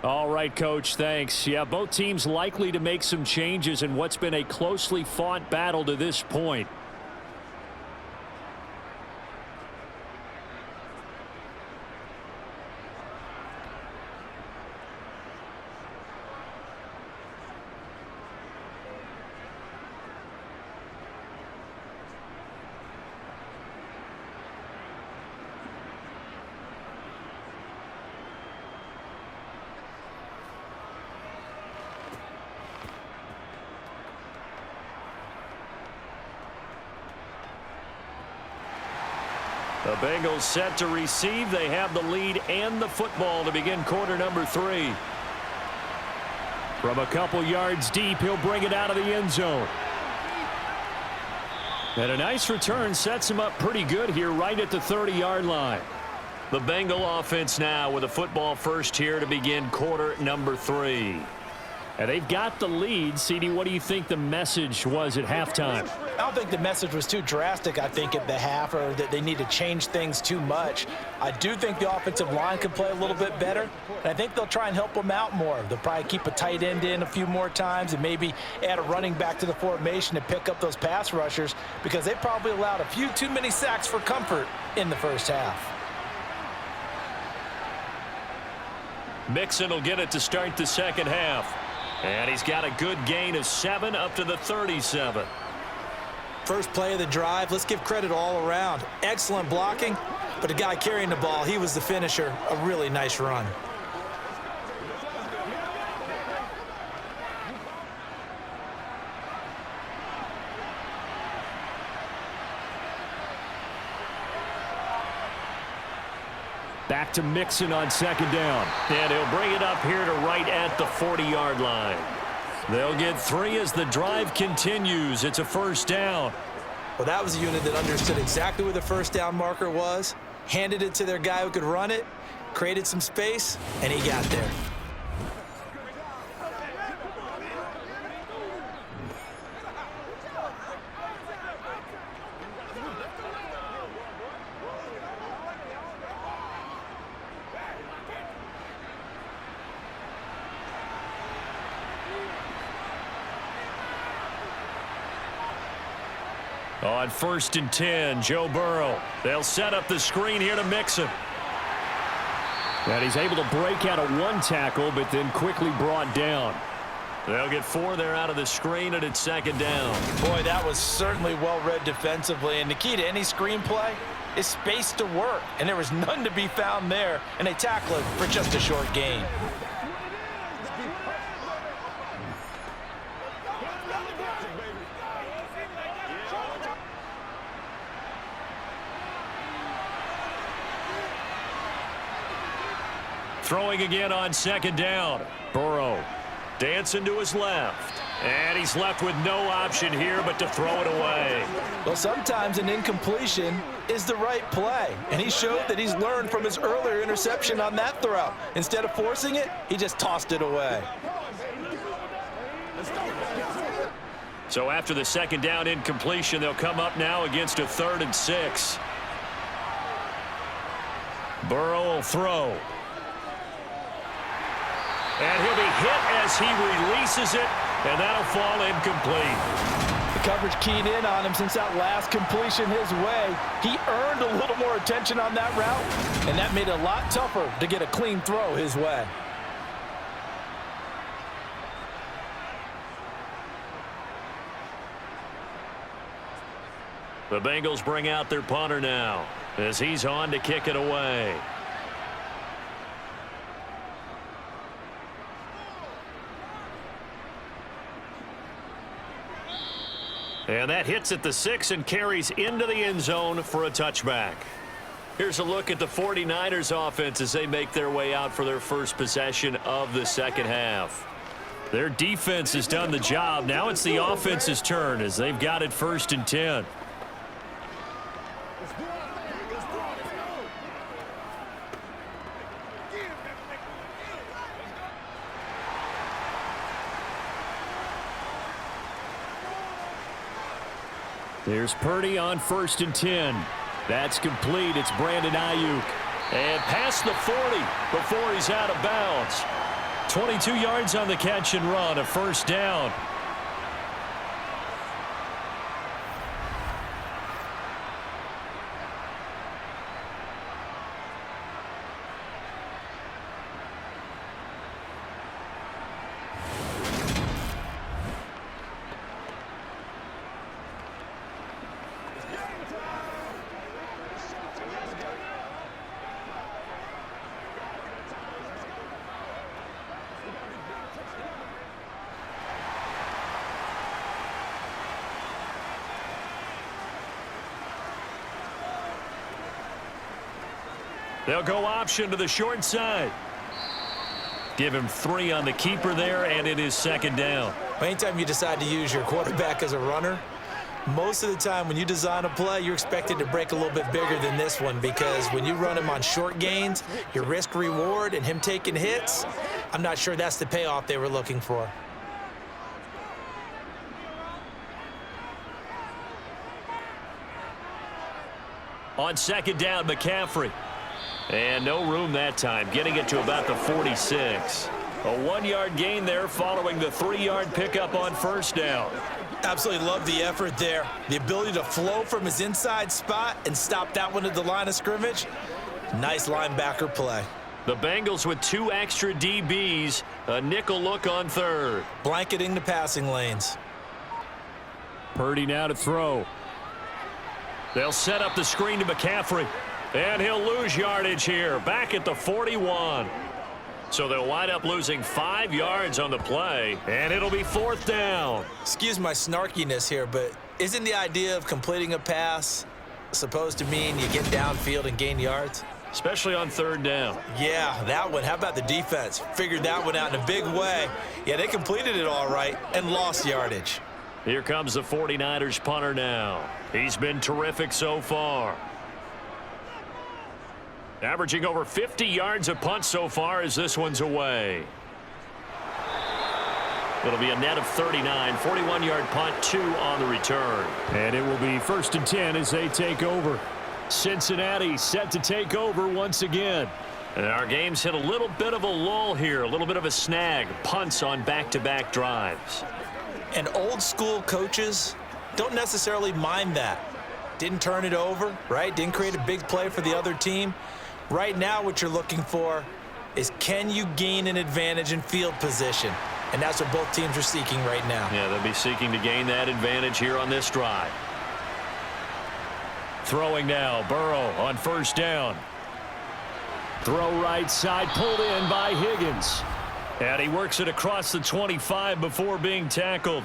All right, Coach, thanks. Yeah, both teams likely to make some changes in what's been a closely fought battle to this point. The Bengals set to receive. They have the lead and the football to begin quarter number 3. From a couple yards deep, he'll bring it out of the end zone. And a nice return sets him up pretty good here right at the 30-yard line. The Bengal offense now with a football first here to begin quarter number 3. And they've got the lead. CD, what do you think the message was at halftime? I don't think the message was too drastic, I think, at the half, or that they need to change things too much. I do think the offensive line could play a little bit better, and I think they'll try and help them out more. They'll probably keep a tight end in a few more times and maybe add a running back to the formation to pick up those pass rushers, because they probably allowed a few too many sacks for comfort in the first half. Mixon will get it to start the second half. And he's got a good gain of 7 up to the 37. First play of the drive, let's give credit all around. Excellent blocking, but the guy carrying the ball, he was the finisher. A really nice run. Back to Mixon on second down. And he'll bring it up here to right at the 40-yard line. They'll get 3 as the drive continues. It's a first down. Well, that was a unit that understood exactly where the first down marker was, handed it to their guy who could run it, created some space, and he got there. On 1st and 10, Joe Burrow. They'll set up the screen here to mix him. And he's able to break out of one tackle, but then quickly brought down. They'll get 4 there out of the screen, and it's 2nd down. Boy, that was certainly well-read defensively. And the key to any screen play is space to work. And there was none to be found there. And they tackle it for just a short gain. Throwing again on 2nd down. Burrow dancing to his left. And he's left with no option here but to throw it away. Well, sometimes an incompletion is the right play. And he showed that he's learned from his earlier interception on that throw. Instead of forcing it, he just tossed it away. So after the 2nd down incompletion, they'll come up now against a 3rd and 6. Burrow will throw. And he'll be hit as he releases it, and that'll fall incomplete. The coverage keyed in on him since that last completion his way. He earned a little more attention on that route, and that made it a lot tougher to get a clean throw his way. The Bengals bring out their punter now as he's on to kick it away. And that hits at the 6 and carries into the end zone for a touchback. Here's a look at the 49ers offense as they make their way out for their first possession of the 2nd half. Their defense has done the job. Now it's the offense's turn as they've got it 1st and 10. There's Purdy on 1st and 10. That's complete. It's Brandon Ayuk. And past the 40 before he's out of bounds. 22 yards on the catch and run, a 1st down. They'll go option to the short side. Give him 3 on the keeper there, and it is 2nd down. Anytime you decide to use your quarterback as a runner, most of the time when you design a play, you're expected to break a little bit bigger than this one, because when you run him on short gains, your risk-reward and him taking hits, I'm not sure that's the payoff they were looking for. On 2nd down, McCaffrey. And no room that time, getting it to about the 46. A 1-yard gain there following the 3-yard pickup on 1st down. Absolutely love the effort there. The ability to flow from his inside spot and stop that one at the line of scrimmage. Nice linebacker play. The Bengals with 2 extra DBs, a nickel look on 3rd. Blanketing the passing lanes. Purdy now to throw. They'll set up the screen to McCaffrey. And he'll lose yardage here, back at the 41. So they'll wind up losing 5 yards on the play, and it'll be 4th down. Excuse my snarkiness here, but isn't the idea of completing a pass supposed to mean you get downfield and gain yards? Especially on 3rd down. Yeah, that one. How about the defense? Figured that one out in a big way. Yeah, they completed it all right and lost yardage. Here comes the 49ers punter now. He's been terrific so far. Averaging over 50 yards a punt so far as this one's away. It'll be a net of 39, 41-yard punt, 2 on the return. And it will be 1st and 10 as they take over. Cincinnati set to take over once again. And our game's hit a little bit of a lull here, a little bit of a snag. Punts on back-to-back drives. And old school coaches don't necessarily mind that. Didn't turn it over, right? Didn't create a big play for the other team. Right now what you're looking for is, can you gain an advantage in field position? And that's what both teams are seeking right now. Yeah, they'll be seeking to gain that advantage here on this drive. Throwing now, Burrow on first down. Throw right side, pulled in by Higgins. And he works it across the 25 before being tackled.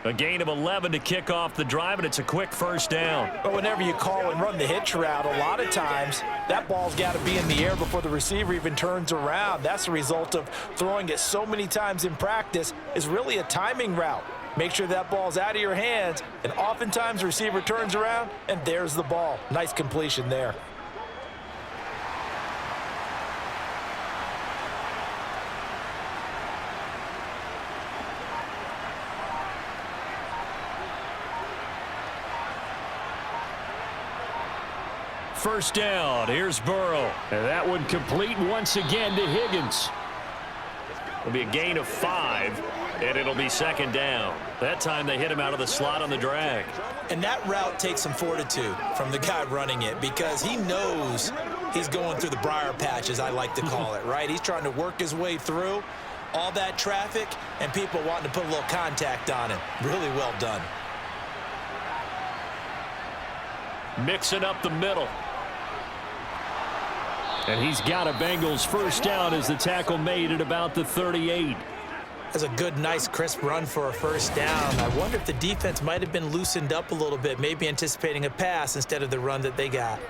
A gain of 11 to kick off the drive, and it's a quick first down. But whenever you call and run the hitch route, a lot of times that ball's got to be in the air before the receiver even turns around. That's the result of throwing it so many times in practice. Is really a timing route. Make sure that ball's out of your hands, and oftentimes the receiver turns around, and there's the ball. Nice completion there. First down, here's Burrow. And that one complete once again to Higgins. It'll be a gain of 5, and it'll be second down. That time they hit him out of the slot on the drag. And that route takes some fortitude from the guy running it, because he knows he's going through the briar patch, as I like to call it, right? He's trying to work his way through all that traffic and people wanting to put a little contact on him. Really well done. Mixing up the middle. And he's got a Bengals first down as the tackle made at about the 38. That's a good, nice, crisp run for a first down. I wonder if the defense might have been loosened up a little bit, maybe anticipating a pass instead of the run that they got.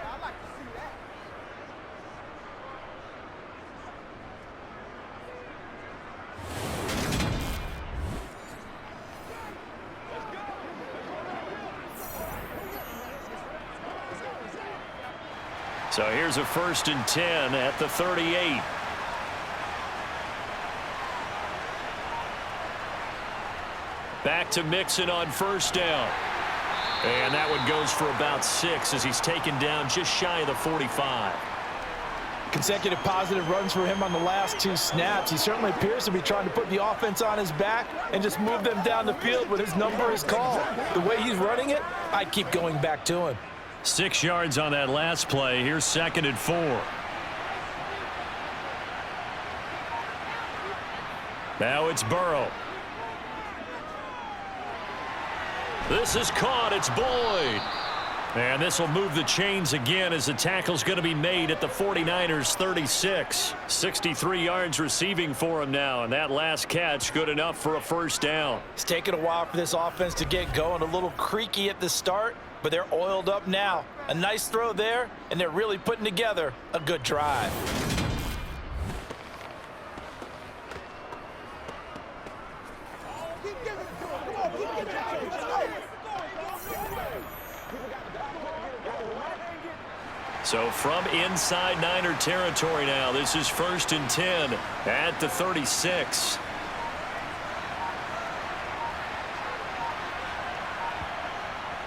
So here's a 1st and 10 at the 38. Back to Mixon on first down. And that one goes for about 6 as he's taken down just shy of the 45. Consecutive positive runs for him on the last 2 snaps. He certainly appears to be trying to put the offense on his back and just move them down the field when his number is called. The way he's running it, I keep going back to him. 6 yards on that last play. Here's 2nd and 4. Now it's Burrow. This is caught. It's Boyd. And this will move the chains again as the tackle's going to be made at the 49ers 36. 63 yards receiving for him now, and that last catch good enough for a first down. It's taken a while for this offense to get going. A little creaky at the start, but they're oiled up now. A nice throw there, and they're really putting together a good drive. So from inside Niner territory now, this is 1st and 10 at the 36.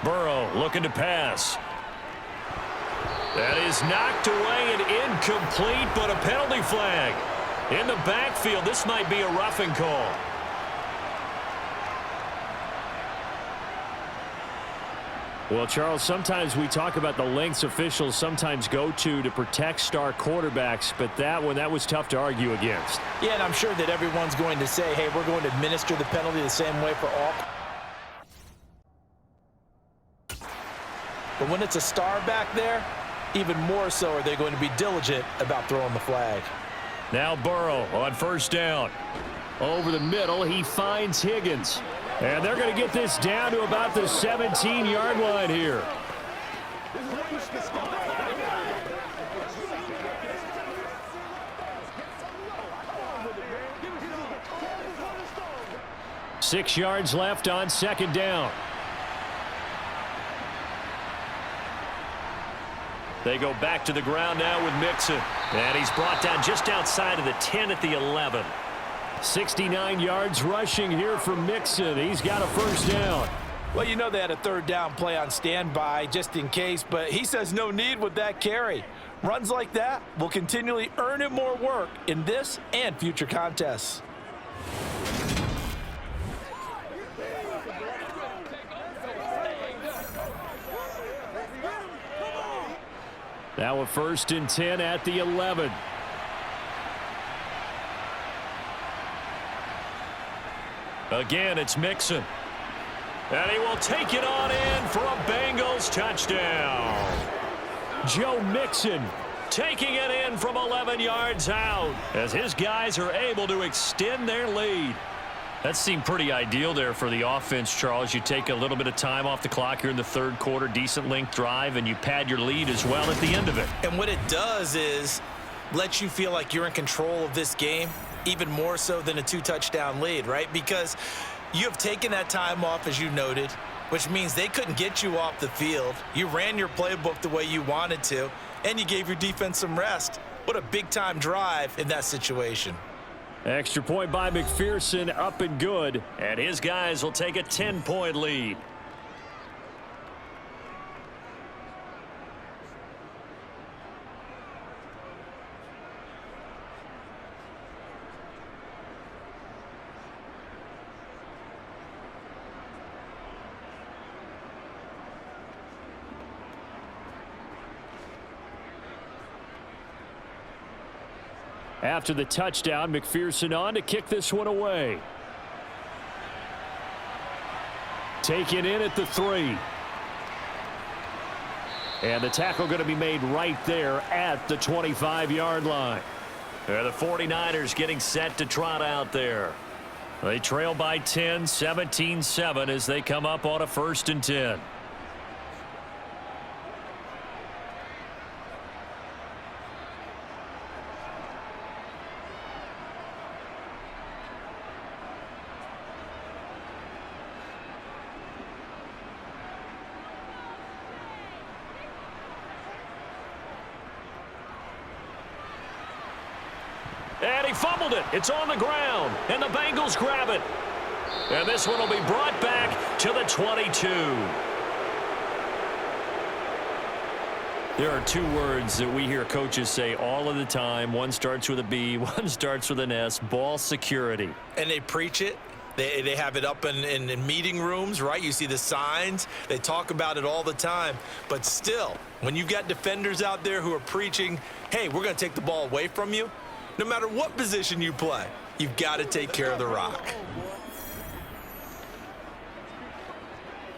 Burrow looking to pass. That is knocked away and incomplete, but a penalty flag. In the backfield, this might be a roughing call. Well, Charles, sometimes we talk about the lengths officials sometimes go to protect star quarterbacks, but that one, that was tough to argue against. Yeah, and I'm sure that everyone's going to say, hey, we're going to administer the penalty the same way for all. But when it's a star back there, even more so are they going to be diligent about throwing the flag. Now Burrow on first down. Over the middle, he finds Higgins. And they're going to get this down to about the 17-yard line here. Six yards left on second down. They go back to the ground now with Mixon. And he's brought down just outside of the 10 at the 11. 69 yards rushing here from Mixon. He's got a first down. Well, you know they had a third down play on standby just in case, but he says no need with that carry. Runs like that will continually earn him more work in this and future contests. Now a 1st and 10 at the 11. Again, it's Mixon. And he will take it on in for a Bengals touchdown. Joe Mixon Taking it in from 11 yards out as his guys are able to extend their lead. That seemed pretty ideal there for the offense, Charles. You take a little bit of time off the clock here in the 3rd quarter, decent length drive, and you pad your lead as well at the end of it. And what it does is let you feel like you're in control of this game, even more so than a 2-touchdown lead, right? Because you have taken that time off, as you noted, which means they couldn't get you off the field. You ran your playbook the way you wanted to, and you gave your defense some rest. What a big-time drive in that situation. Extra point by McPherson, up and good. And his guys will take a 10-point lead. After the touchdown, McPherson on to kick this one away. Taken in at the 3. And the tackle going to be made right there at the 25-yard line. They're the 49ers getting set to trot out there. They trail by 10, 17-7 as they come up on a 1st and 10. And he fumbled it. It's on the ground. And the Bengals grab it. And this one will be brought back to the 22. There are 2 words that we hear coaches say all of the time. One starts with a B, one starts with an S. Ball security. And they preach it. They have it up in meeting rooms, right? You see the signs. They talk about it all the time. But still, when you've got defenders out there who are preaching, hey, we're going to take the ball away from you, no matter what position you play, you've got to take care of the rock.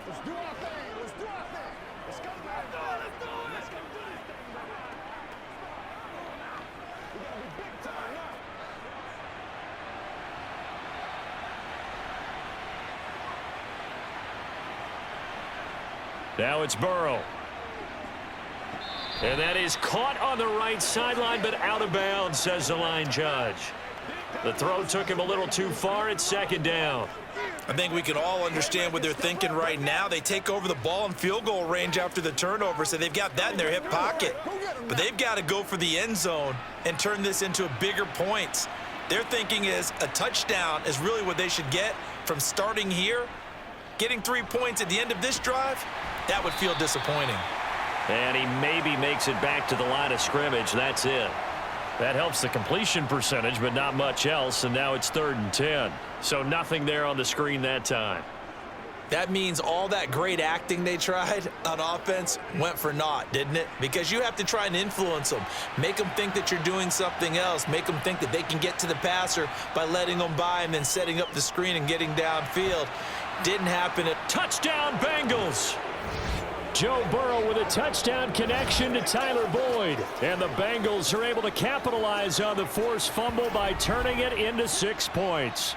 Let's do our thing. Let's do our thing. Let's go. Let's do it. Let's do it. Let's go do this thing. We gotta be big time now. Now it's Burrow. And that is caught on the right sideline, but out of bounds, says the line judge. The throw took him a little too far. It's 2nd down. I think we can all understand what they're thinking right now. They take over the ball in field goal range after the turnover, so they've got that in their hip pocket. But they've got to go for the end zone and turn this into a bigger points. Their thinking is a touchdown is really what they should get from starting here. Getting 3 points at the end of this drive, that would feel disappointing. And he maybe makes it back to the line of scrimmage. That's it. That helps the completion percentage, but not much else, and now it's 3rd and 10. So nothing there on the screen that time. That means all that great acting they tried on offense went for naught, didn't it? Because you have to try and influence them. Make them think that you're doing something else. Make them think that they can get to the passer by letting them by and then setting up the screen and getting downfield. Didn't happen. Touchdown, Bengals. Joe Burrow with a touchdown connection to Tyler Boyd. And the Bengals are able to capitalize on the forced fumble by turning it into 6 points.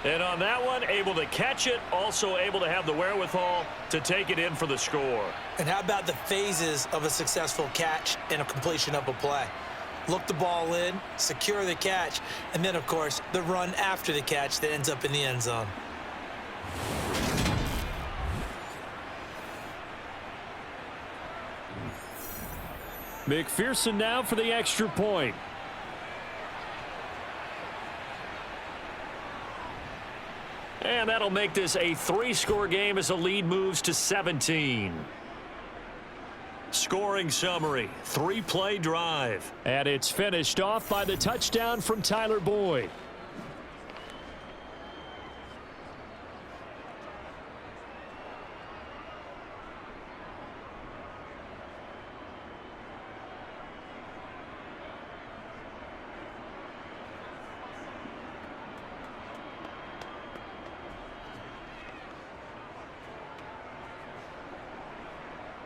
And on that one, able to catch it, also able to have the wherewithal to take it in for the score. And how about the phases of a successful catch and a completion of a play? Look the ball in, secure the catch, and then, of course, the run after the catch that ends up in the end zone. McPherson now for the extra point. And that'll make this a 3-score game as the lead moves to 17. Scoring summary, 3-play drive. And it's finished off by the touchdown from Tyler Boyd.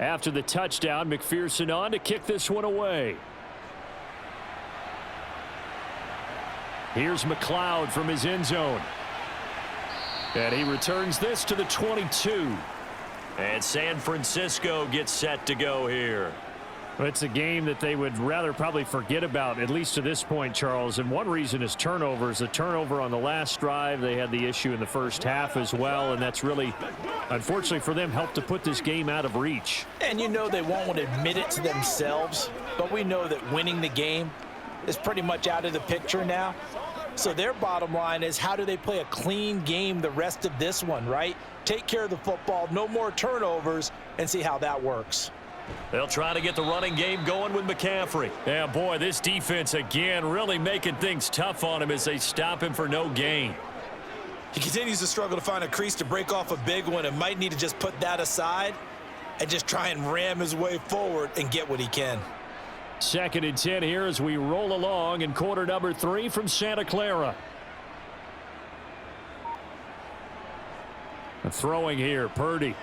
After the touchdown, McPherson on to kick this one away. Here's McLeod from his end zone. And he returns this to the 22. And San Francisco gets set to go here. It's a game that they would rather probably forget about, at least to this point, Charles. And one reason is turnovers. The turnover on the last drive, they had the issue in the first half as well. And that's really, unfortunately for them, helped to put this game out of reach. And you know they won't want to admit it to themselves, but we know that winning the game is pretty much out of the picture now. So their bottom line is, how do they play a clean game the rest of this one, right? Take care of the football, no more turnovers, and see how that works. They'll try to get the running game going with McCaffrey. Yeah, boy, this defense again really making things tough on him as they stop him for no gain. He continues to struggle to find a crease to break off a big one and might need to just put that aside and just try and ram his way forward and get what he can. 2nd and 10 here as we roll along in quarter number 3 from Santa Clara. Throwing here, Purdy.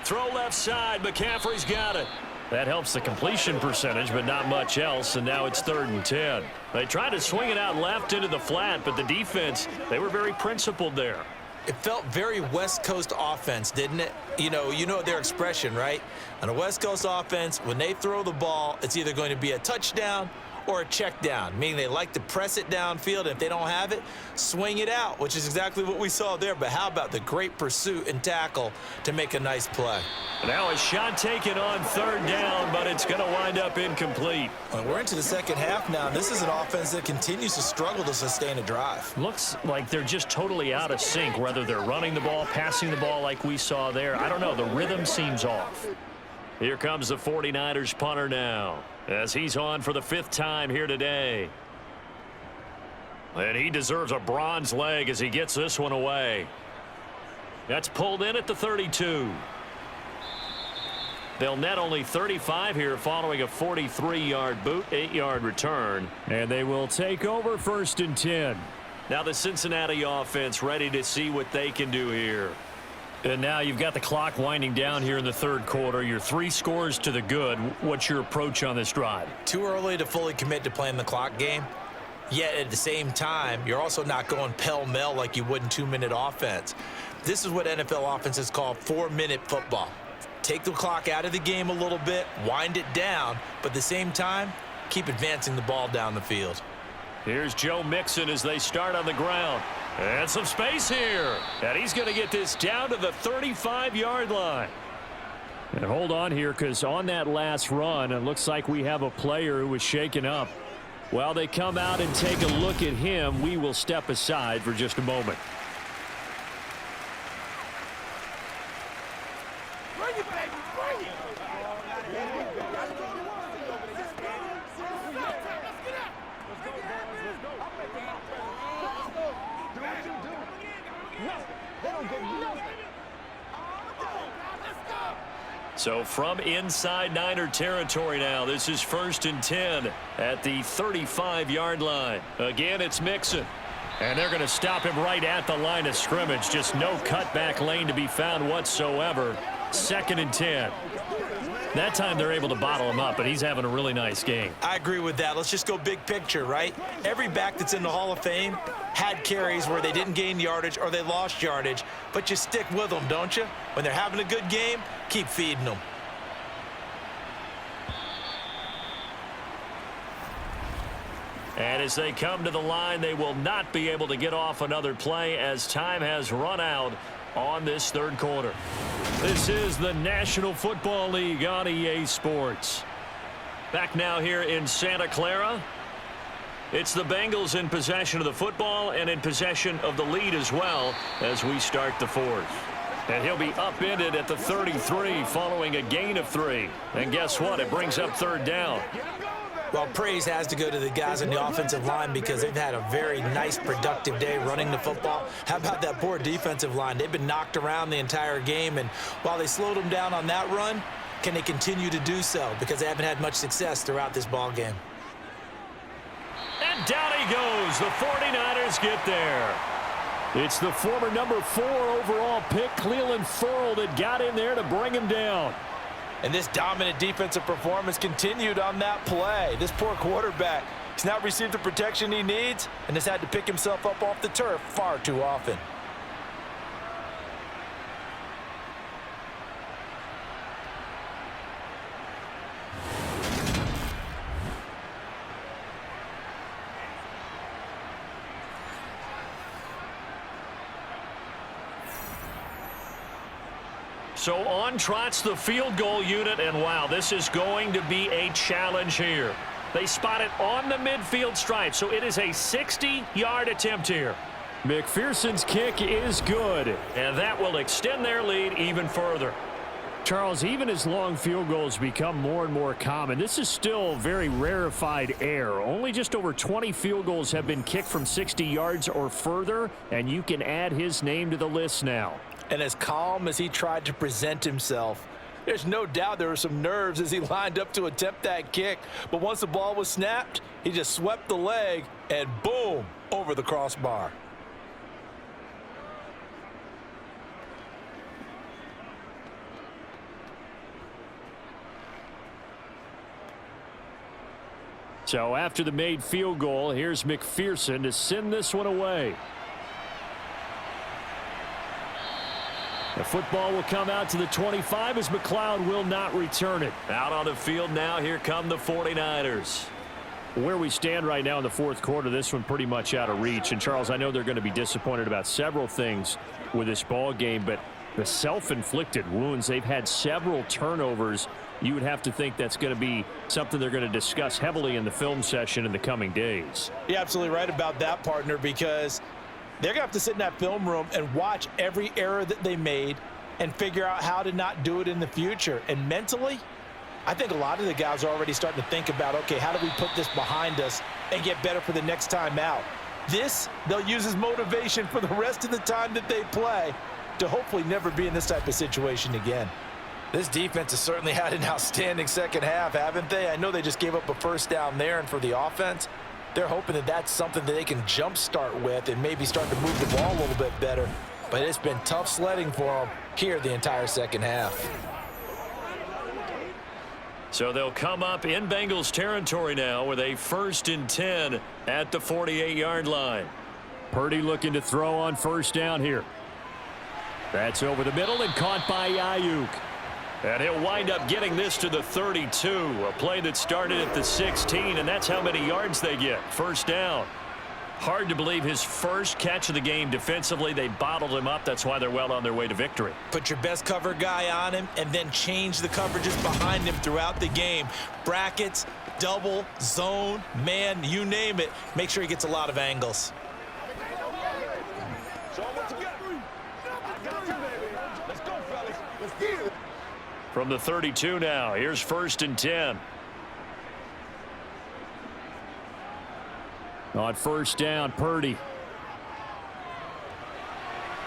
Throw left side. McCaffrey's got it. That helps the completion percentage, but not much else, and now it's 3rd and 10. They tried to swing it out left into the flat, but the defense, they were very principled there. It felt very West Coast offense, didn't it? You know their expression, right? On a West Coast offense, when they throw the ball, it's either going to be a touchdown or a check down, meaning they like to press it downfield, and if they don't have it, swing it out, which is exactly what we saw there. But how about the great pursuit and tackle to make a nice play? Now a shot taken on 3rd down, but it's going to wind up incomplete. Well, we're into the second half now. This is an offense that continues to struggle to sustain a drive. Looks like they're just totally out of sync, whether they're running the ball, passing the ball like we saw there. I don't know. The rhythm seems off. Here comes the 49ers punter now, as he's on for the 5th time here today. And he deserves a bronze leg as he gets this one away. That's pulled in at the 32. They'll net only 35 here following a 43-yard boot, 8-yard return. And they will take over 1st and 10. Now the Cincinnati offense ready to see what they can do here. And now you've got the clock winding down here in the 3rd quarter. You're 3 scores to the good. What's your approach on this drive? Too early to fully commit to playing the clock game. Yet at the same time, you're also not going pell-mell like you would in 2-minute offense. This is what NFL offenses call 4-minute football. Take the clock out of the game a little bit, wind it down, but at the same time, keep advancing the ball down the field. Here's Joe Mixon as they start on the ground. And some space here. And he's going to get this down to the 35-yard line. And hold on here, because on that last run, it looks like we have a player who was shaken up. While they come out and take a look at him, we will step aside for just a moment. Bring it, baby, bring it. So from inside Niner territory now, this is 1st and 10 at the 35-yard line. Again, it's Mixon. And they're going to stop him right at the line of scrimmage. Just no cutback lane to be found whatsoever. 2nd and 10. That time they're able to bottle him up, but he's having a really nice game. I agree with that. Let's just go big picture, right? Every back that's in the Hall of Fame had carries where they didn't gain yardage or they lost yardage, but you stick with them, don't you? When they're having a good game, keep feeding them. And as they come to the line, they will not be able to get off another play as time has run out on this 3rd quarter. This is the National Football League on EA Sports. Back now here in Santa Clara. It's the Bengals in possession of the football and in possession of the lead as well as we start the 4th. And he'll be upended at the 33 following a gain of 3. And guess what? It brings up 3rd down. Well, praise has to go to the guys on the offensive line because they've had a very nice, productive day running the football. How about that poor defensive line? They've been knocked around the entire game, and while they slowed them down on that run, can they continue to do so? Because they haven't had much success throughout this ball game. And down he goes. The 49ers get there. It's the former number 4 overall pick, Cleveland Ferrell, that got in there to bring him down. And this dominant defensive performance continued on that play. This poor quarterback, he's not received the protection he needs and has had to pick himself up off the turf far too often. So on trots the field goal unit, and wow, this is going to be a challenge here. They spot it on the midfield stripe, so it is a 60-yard attempt here. McPherson's kick is good. And that will extend their lead even further. Charles, even as long field goals become more and more common, this is still very rarefied air. Only just over 20 field goals have been kicked from 60 yards or further, and you can add his name to the list now. And as calm as he tried to present himself, there's no doubt there were some nerves as he lined up to attempt that kick. But once the ball was snapped, he just swept the leg and boom, over the crossbar. So after the made field goal, here's McPherson to send this one away. The football will come out to the 25 as McLeod will not return it. Out on the field now, here come the 49ers. Where we stand right now in the fourth quarter, this one pretty much out of reach. And, Charles, I know they're going to be disappointed about several things with this ball game, but the self-inflicted wounds, they've had several turnovers. You would have to think that's going to be something they're going to discuss heavily in the film session in the coming days. You're absolutely right about that, partner, because they're going to have to sit in that film room and watch every error that they made and figure out how to not do it in the future. And mentally, I think a lot of the guys are already starting to think about, okay, how do we put this behind us and get better for the next time out? This, they'll use as motivation for the rest of the time that they play to hopefully never be in this type of situation again. This defense has certainly had an outstanding second half, haven't they? I know they just gave up a first down there, and for the offense, they're hoping that that's something that they can jumpstart with and maybe start to move the ball a little bit better. But it's been tough sledding for them here the entire second half. So they'll come up in Bengals territory now with a 1st and 10 at the 48-yard line. Purdy looking to throw on first down here. That's over the middle and caught by Ayuk. And he'll wind up getting this to the 32, a play that started at the 16, and that's how many yards they get. First down. Hard to believe his first catch of the game defensively. They bottled him up. That's why they're well on their way to victory. Put your best cover guy on him and then change the coverages behind him throughout the game. Brackets, double, zone, man, you name it. Make sure he gets a lot of angles. From the 32 now, here's 1st and 10. On first down, Purdy.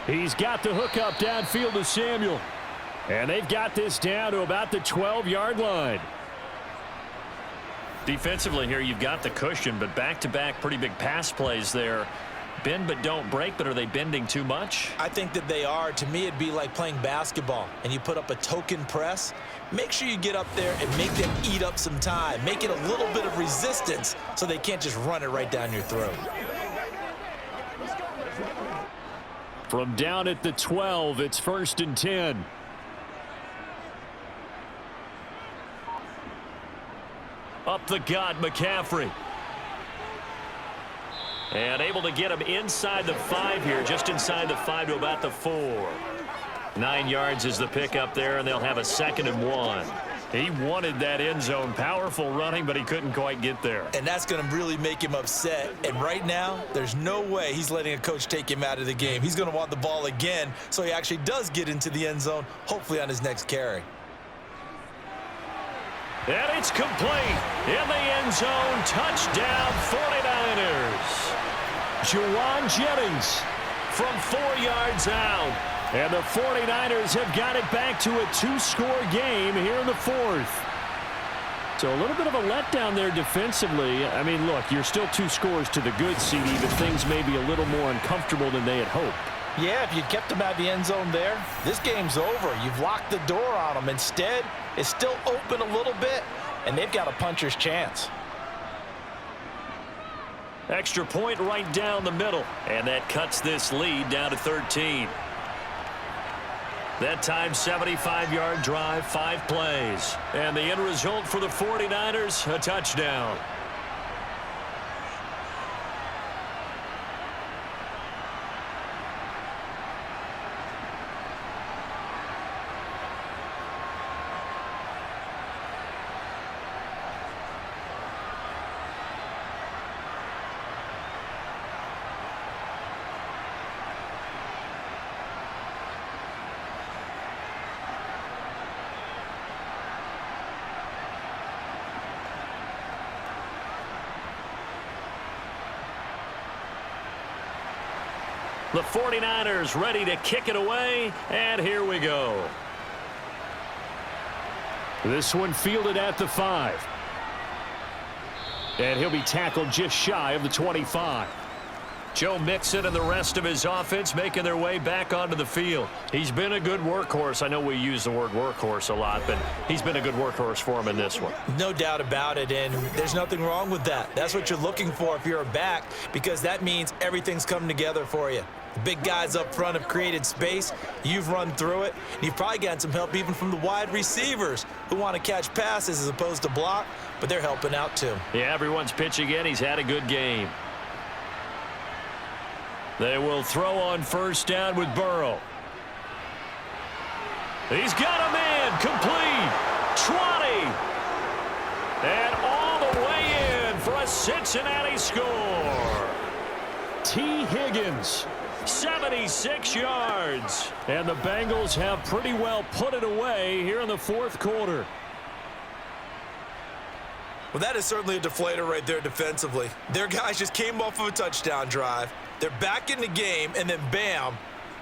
He's got the hook up downfield to Samuel. And they've got this down to about the 12-yard line. Defensively here, you've got the cushion, but back-to-back pretty big pass plays there. Bend but don't break, but are they bending too much? I think that they are. To me, it'd be like playing basketball and you put up a token press. Make sure you get up there and make them eat up some time. Make it a little bit of resistance so they can't just run it right down your throat. From down at the 12, it's 1st and 10. Up the gut, McCaffrey. And able to get him inside the 5 here, just inside the 5 to about the 4. 9 yards is the pickup there, and they'll have a 2nd and 1. He wanted that end zone. Powerful running, but he couldn't quite get there. And that's going to really make him upset. And right now, there's no way he's letting a coach take him out of the game. He's going to want the ball again, so he actually does get into the end zone, hopefully on his next carry. And it's complete. In the end zone, touchdown 49ers. Juwan Jennings from 4 yards out. And the 49ers have got it back to a 2-score game here in the fourth. So a little bit of a letdown there defensively. I mean, look, you're still 2 scores to the good, CD, but things may be a little more uncomfortable than they had hoped. Yeah, if you kept them out of the end zone there, this game's over. You've locked the door on them. Instead, it's still open a little bit, and they've got a puncher's chance. Extra point right down the middle, and that cuts this lead down to 13. That time, 75-yard drive, 5 plays. And the end result for the 49ers, a touchdown. The 49ers ready to kick it away, and here we go. This one fielded at the 5. And he'll be tackled just shy of the 25. Joe Mixon and the rest of his offense making their way back onto the field. He's been a good workhorse. I know we use the word workhorse a lot, but he's been a good workhorse for him in this one. No doubt about it, and there's nothing wrong with that. That's what you're looking for if you're a back, because that means everything's coming together for you. The big guys up front have created space. You've run through it. And you've probably gotten some help even from the wide receivers who want to catch passes as opposed to block, but they're helping out too. Yeah, everyone's pitching in. He's had a good game. They will throw on first down with Burrow. He's got a man complete. 20. And all the way in for a Cincinnati score. T. Higgins. 76 yards. And the Bengals have pretty well put it away here in the 4th quarter. Well, that is certainly a deflator right there defensively. Their guys just came off of a touchdown drive. They're back in the game, and then bam,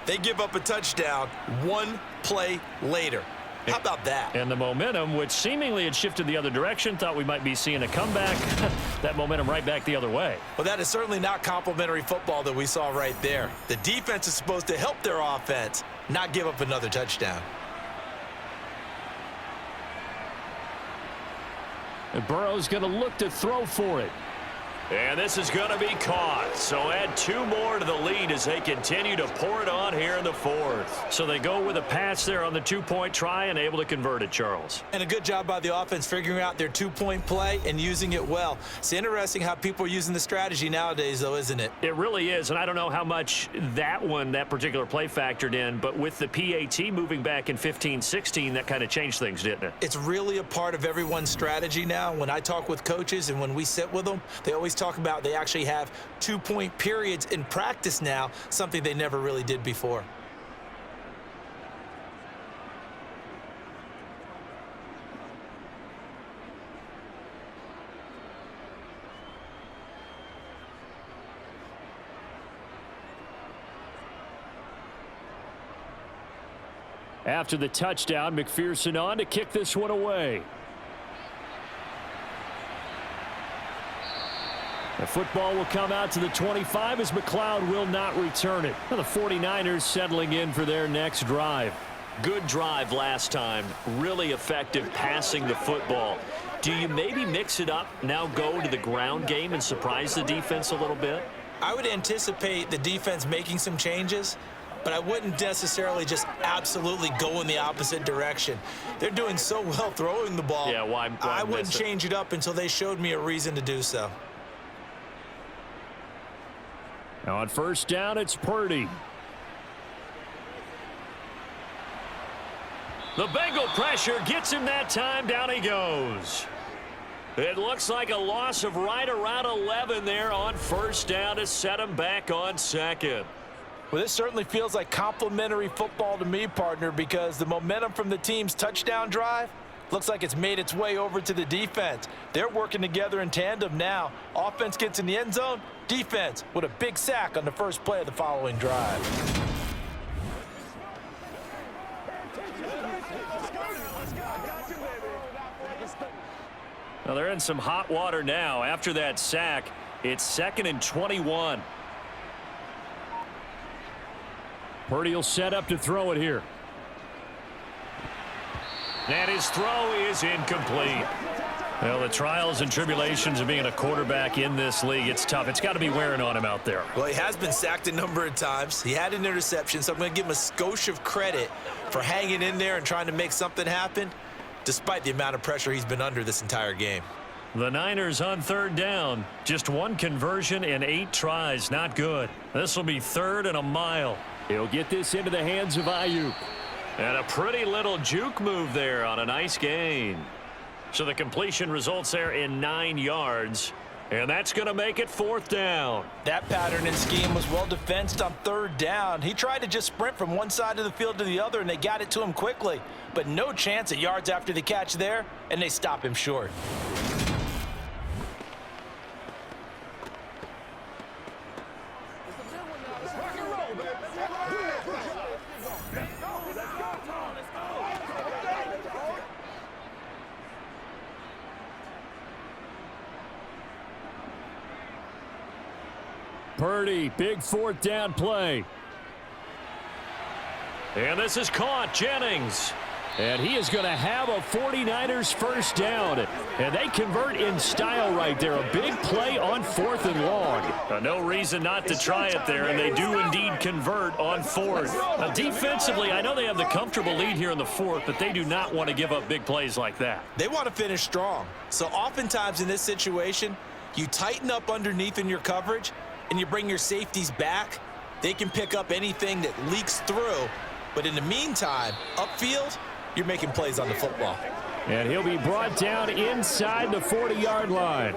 they give up a touchdown 1 play later. How about that? And the momentum, which seemingly had shifted the other direction, thought we might be seeing a comeback. That momentum right back the other way. Well, that is certainly not complimentary football that we saw right there. The defense is supposed to help their offense, not give up another touchdown. And Burrow's going to look to throw for it. And this is going to be caught. So add 2 more to the lead as they continue to pour it on here in the 4th. So they go with a pass there on the 2-point try and able to convert it, Charles. And a good job by the offense figuring out their 2-point play and using it well. It's interesting how people are using the strategy nowadays, though, isn't it? It really is, and I don't know how much that particular play factored in, but with the PAT moving back in 15-16, that kind of changed things, didn't it? It's really a part of everyone's strategy now. When I talk with coaches and when we sit with them, they always talk about they actually have 2-point periods in practice now, something they never really did before. After the touchdown, McPherson on to kick this one away. The football will come out to the 25 as McLeod will not return it. Now the 49ers settling in for their next drive. Good drive last time. Really effective passing the football. Do you maybe mix it up, now go to the ground game and surprise the defense a little bit? I would anticipate the defense making some changes, but I wouldn't necessarily just absolutely go in the opposite direction. They're doing so well throwing the ball. Yeah, why I wouldn't change it up until they showed me a reason to do so. Now on first down, it's Purdy. The Bengal pressure gets him that time. Down he goes. It looks like a loss of right around 11 there on first down to set him back on second. Well, this certainly feels like complimentary football to me, partner, because the momentum from the team's touchdown drive looks like it's made its way over to the defense. They're working together in tandem now. Offense gets in the end zone. Defense with a big sack on the first play of the following drive. Well, they're in some hot water now. After that sack, it's 2nd and 21. Purdy will set up to throw it here. And his throw is incomplete. Well, the trials and tribulations of being a quarterback in this league, it's tough. It's got to be wearing on him out there. Well, he has been sacked a number of times. He had an interception, so I'm going to give him a skosh of credit for hanging in there and trying to make something happen, despite the amount of pressure he's been under this entire game. The Niners on 3rd down. Just 1 conversion and 8 tries. Not good. This will be 3rd and a mile. He'll get this into the hands of Ayuk. And a pretty little juke move there on a nice gain. So the completion results there in 9 yards. And that's going to make it 4th down. That pattern and scheme was well defensed on 3rd down. He tried to just sprint from one side of the field to the other, and they got it to him quickly. But no chance at yards after the catch there, and they stop him short. Purdy, big 4th down play. And this is caught. Jennings. And he is going to have a 49ers first down. And they convert in style right there. A big play on 4th and long. No reason not to try it there, and they do indeed convert on 4th. Now, defensively, I know they have the comfortable lead here in the 4th, but they do not want to give up big plays like that. They want to finish strong. So oftentimes in this situation, you tighten up underneath in your coverage, and you bring your safeties back. They can pick up anything that leaks through. But in the meantime, upfield, you're making plays on the football. And he'll be brought down inside the 40-yard line.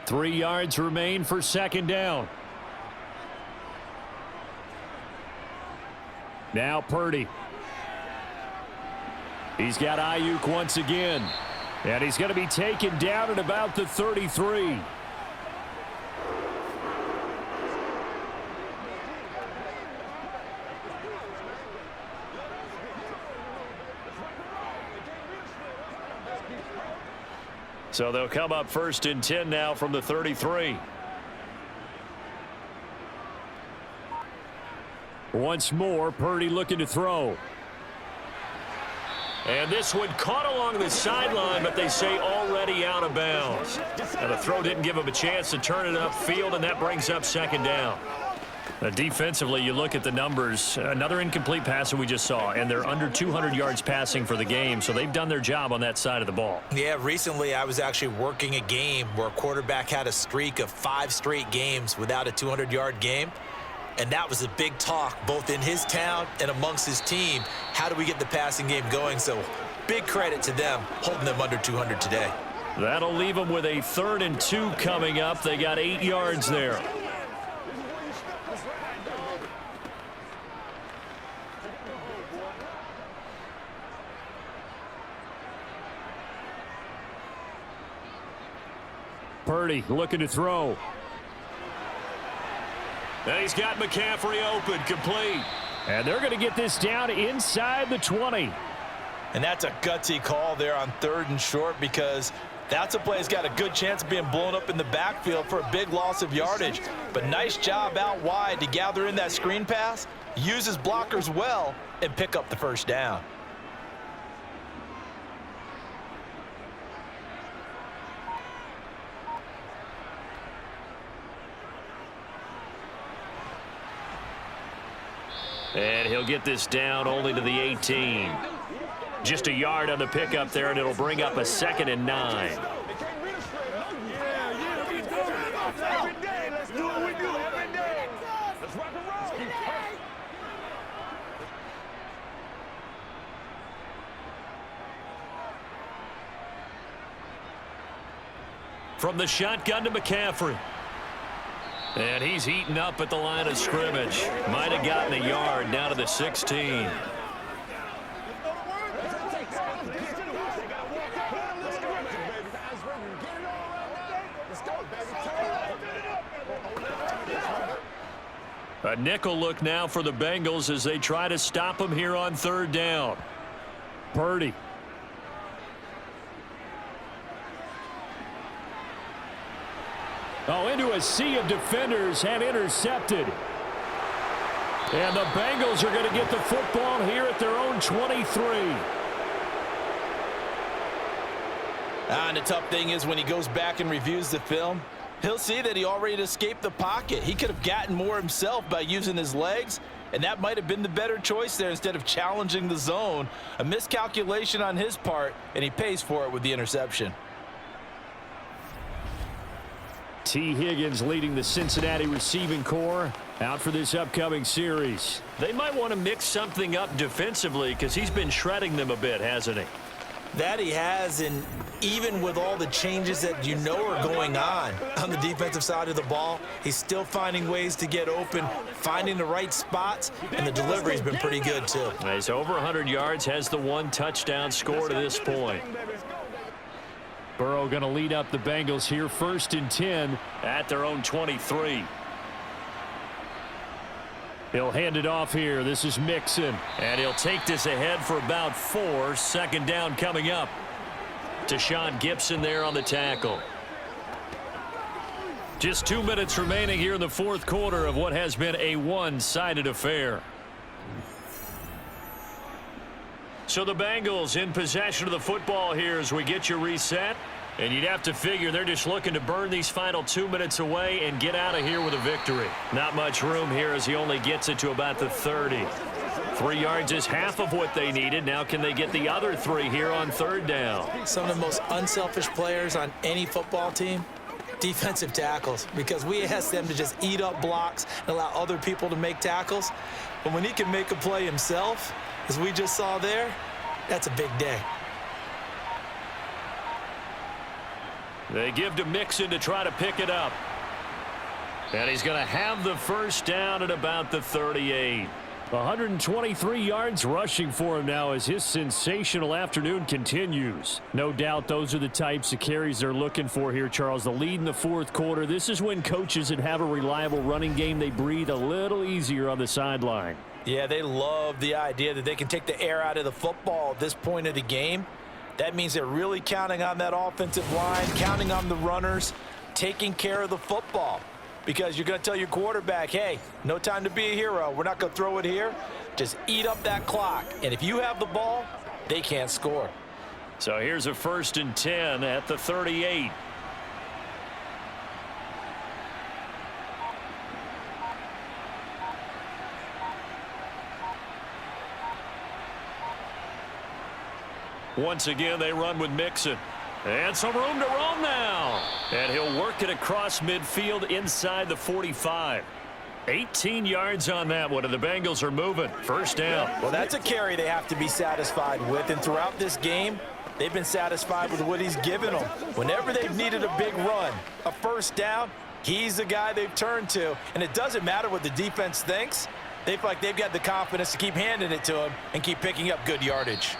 Three yards remain for 2nd down. Now Purdy. He's got Ayuk once again. And he's going to be taken down at about the 33. So they'll come up 1st and 10 now from the 33. Once more, Purdy looking to throw. And this one caught along the sideline, but they say already out of bounds. And the throw didn't give him a chance to turn it upfield, and that brings up 2nd down. Defensively, you look at the numbers. Another incomplete pass that we just saw, and they're under 200 yards passing for the game, so they've done their job on that side of the ball. Yeah, recently I was actually working a game where a quarterback had a streak of 5 straight games without a 200-yard game. And that was a big talk, both in his town and amongst his team. How do we get the passing game going? So big credit to them, holding them under 200 today. That'll leave them with a 3rd and 2 coming up. They got 8 yards there. Purdy looking to throw. And he's got McCaffrey open, complete. And they're going to get this down inside the 20. And that's a gutsy call there on 3rd and short, because that's a play that's got a good chance of being blown up in the backfield for a big loss of yardage. But nice job out wide to gather in that screen pass, use his blockers well, and pick up the first down. And he'll get this down only to the 18. Just a yard on the pickup there, and it'll bring up a 2nd and 9. From the shotgun to McCaffrey. And he's eaten up at the line of scrimmage. Might have gotten a yard down to the 16. A nickel look now for the Bengals as they try to stop him here on 3rd down. Purdy. Oh, into a sea of defenders and intercepted. And the Bengals are going to get the football here at their own 23. And the tough thing is when he goes back and reviews the film, he'll see that he already escaped the pocket. He could have gotten more himself by using his legs, and that might have been the better choice there instead of challenging the zone. A miscalculation on his part, and he pays for it with the interception. T. Higgins leading the Cincinnati receiving corps out for this upcoming series. They might want to mix something up defensively because he's been shredding them a bit, hasn't he? That he has, and even with all the changes that you know are going on the defensive side of the ball, he's still finding ways to get open, finding the right spots, and the delivery's been pretty good too. He's over 100 yards, has the 1 touchdown score to this point. Burrow going to lead up the Bengals here, 1st and 10 at their own 23. He'll hand it off here. This is Mixon. And he'll take this ahead for about 4. 2nd down coming up. Deshaun Gibson there on the tackle. Just 2 minutes remaining here in the 4th quarter of what has been a one-sided affair. So the Bengals in possession of the football here as we get you reset. And you'd have to figure they're just looking to burn these final 2 minutes away and get out of here with a victory. Not much room here as he only gets it to about the 30. 3 yards is half of what they needed. Now can they get the other 3 here on 3rd down? Some of the most unselfish players on any football team, defensive tackles, because we ask them to just eat up blocks and allow other people to make tackles. But when he can make a play himself, as we just saw there, that's a big day. They give to Mixon to try to pick it up. And he's going to have the 1st down at about the 38. 123 yards rushing for him now as his sensational afternoon continues. No doubt those are the types of carries they're looking for here, Charles. The lead in the 4th quarter. This is when coaches that have a reliable running game, they breathe a little easier on the sideline. Yeah, they love the idea that they can take the air out of the football at this point of the game. That means they're really counting on that offensive line, counting on the runners, taking care of the football. Because you're going to tell your quarterback, hey, no time to be a hero. We're not going to throw it here. Just eat up that clock. And if you have the ball, they can't score. So here's a 1st and 10 at the 38. Once again, they run with Mixon. And some room to roam now. And he'll work it across midfield inside the 45. 18 yards on that one, and the Bengals are moving. 1st down. Well, that's a carry they have to be satisfied with. And throughout this game, they've been satisfied with what he's given them. Whenever they've needed a big run, a 1st down, he's the guy they've turned to. And it doesn't matter what the defense thinks. They feel like they've got the confidence to keep handing it to him and keep picking up good yardage.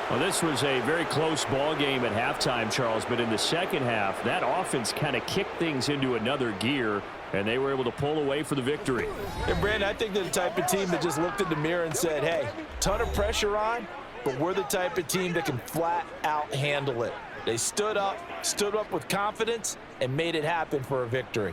Well, this was a very close ball game at halftime, Charles, but in the 2nd half, that offense kind of kicked things into another gear, and they were able to pull away for the victory. And Brandon, I think they're the type of team that just looked in the mirror and said, hey, ton of pressure on, but we're the type of team that can flat out handle it. They stood up with confidence, and made it happen for a victory.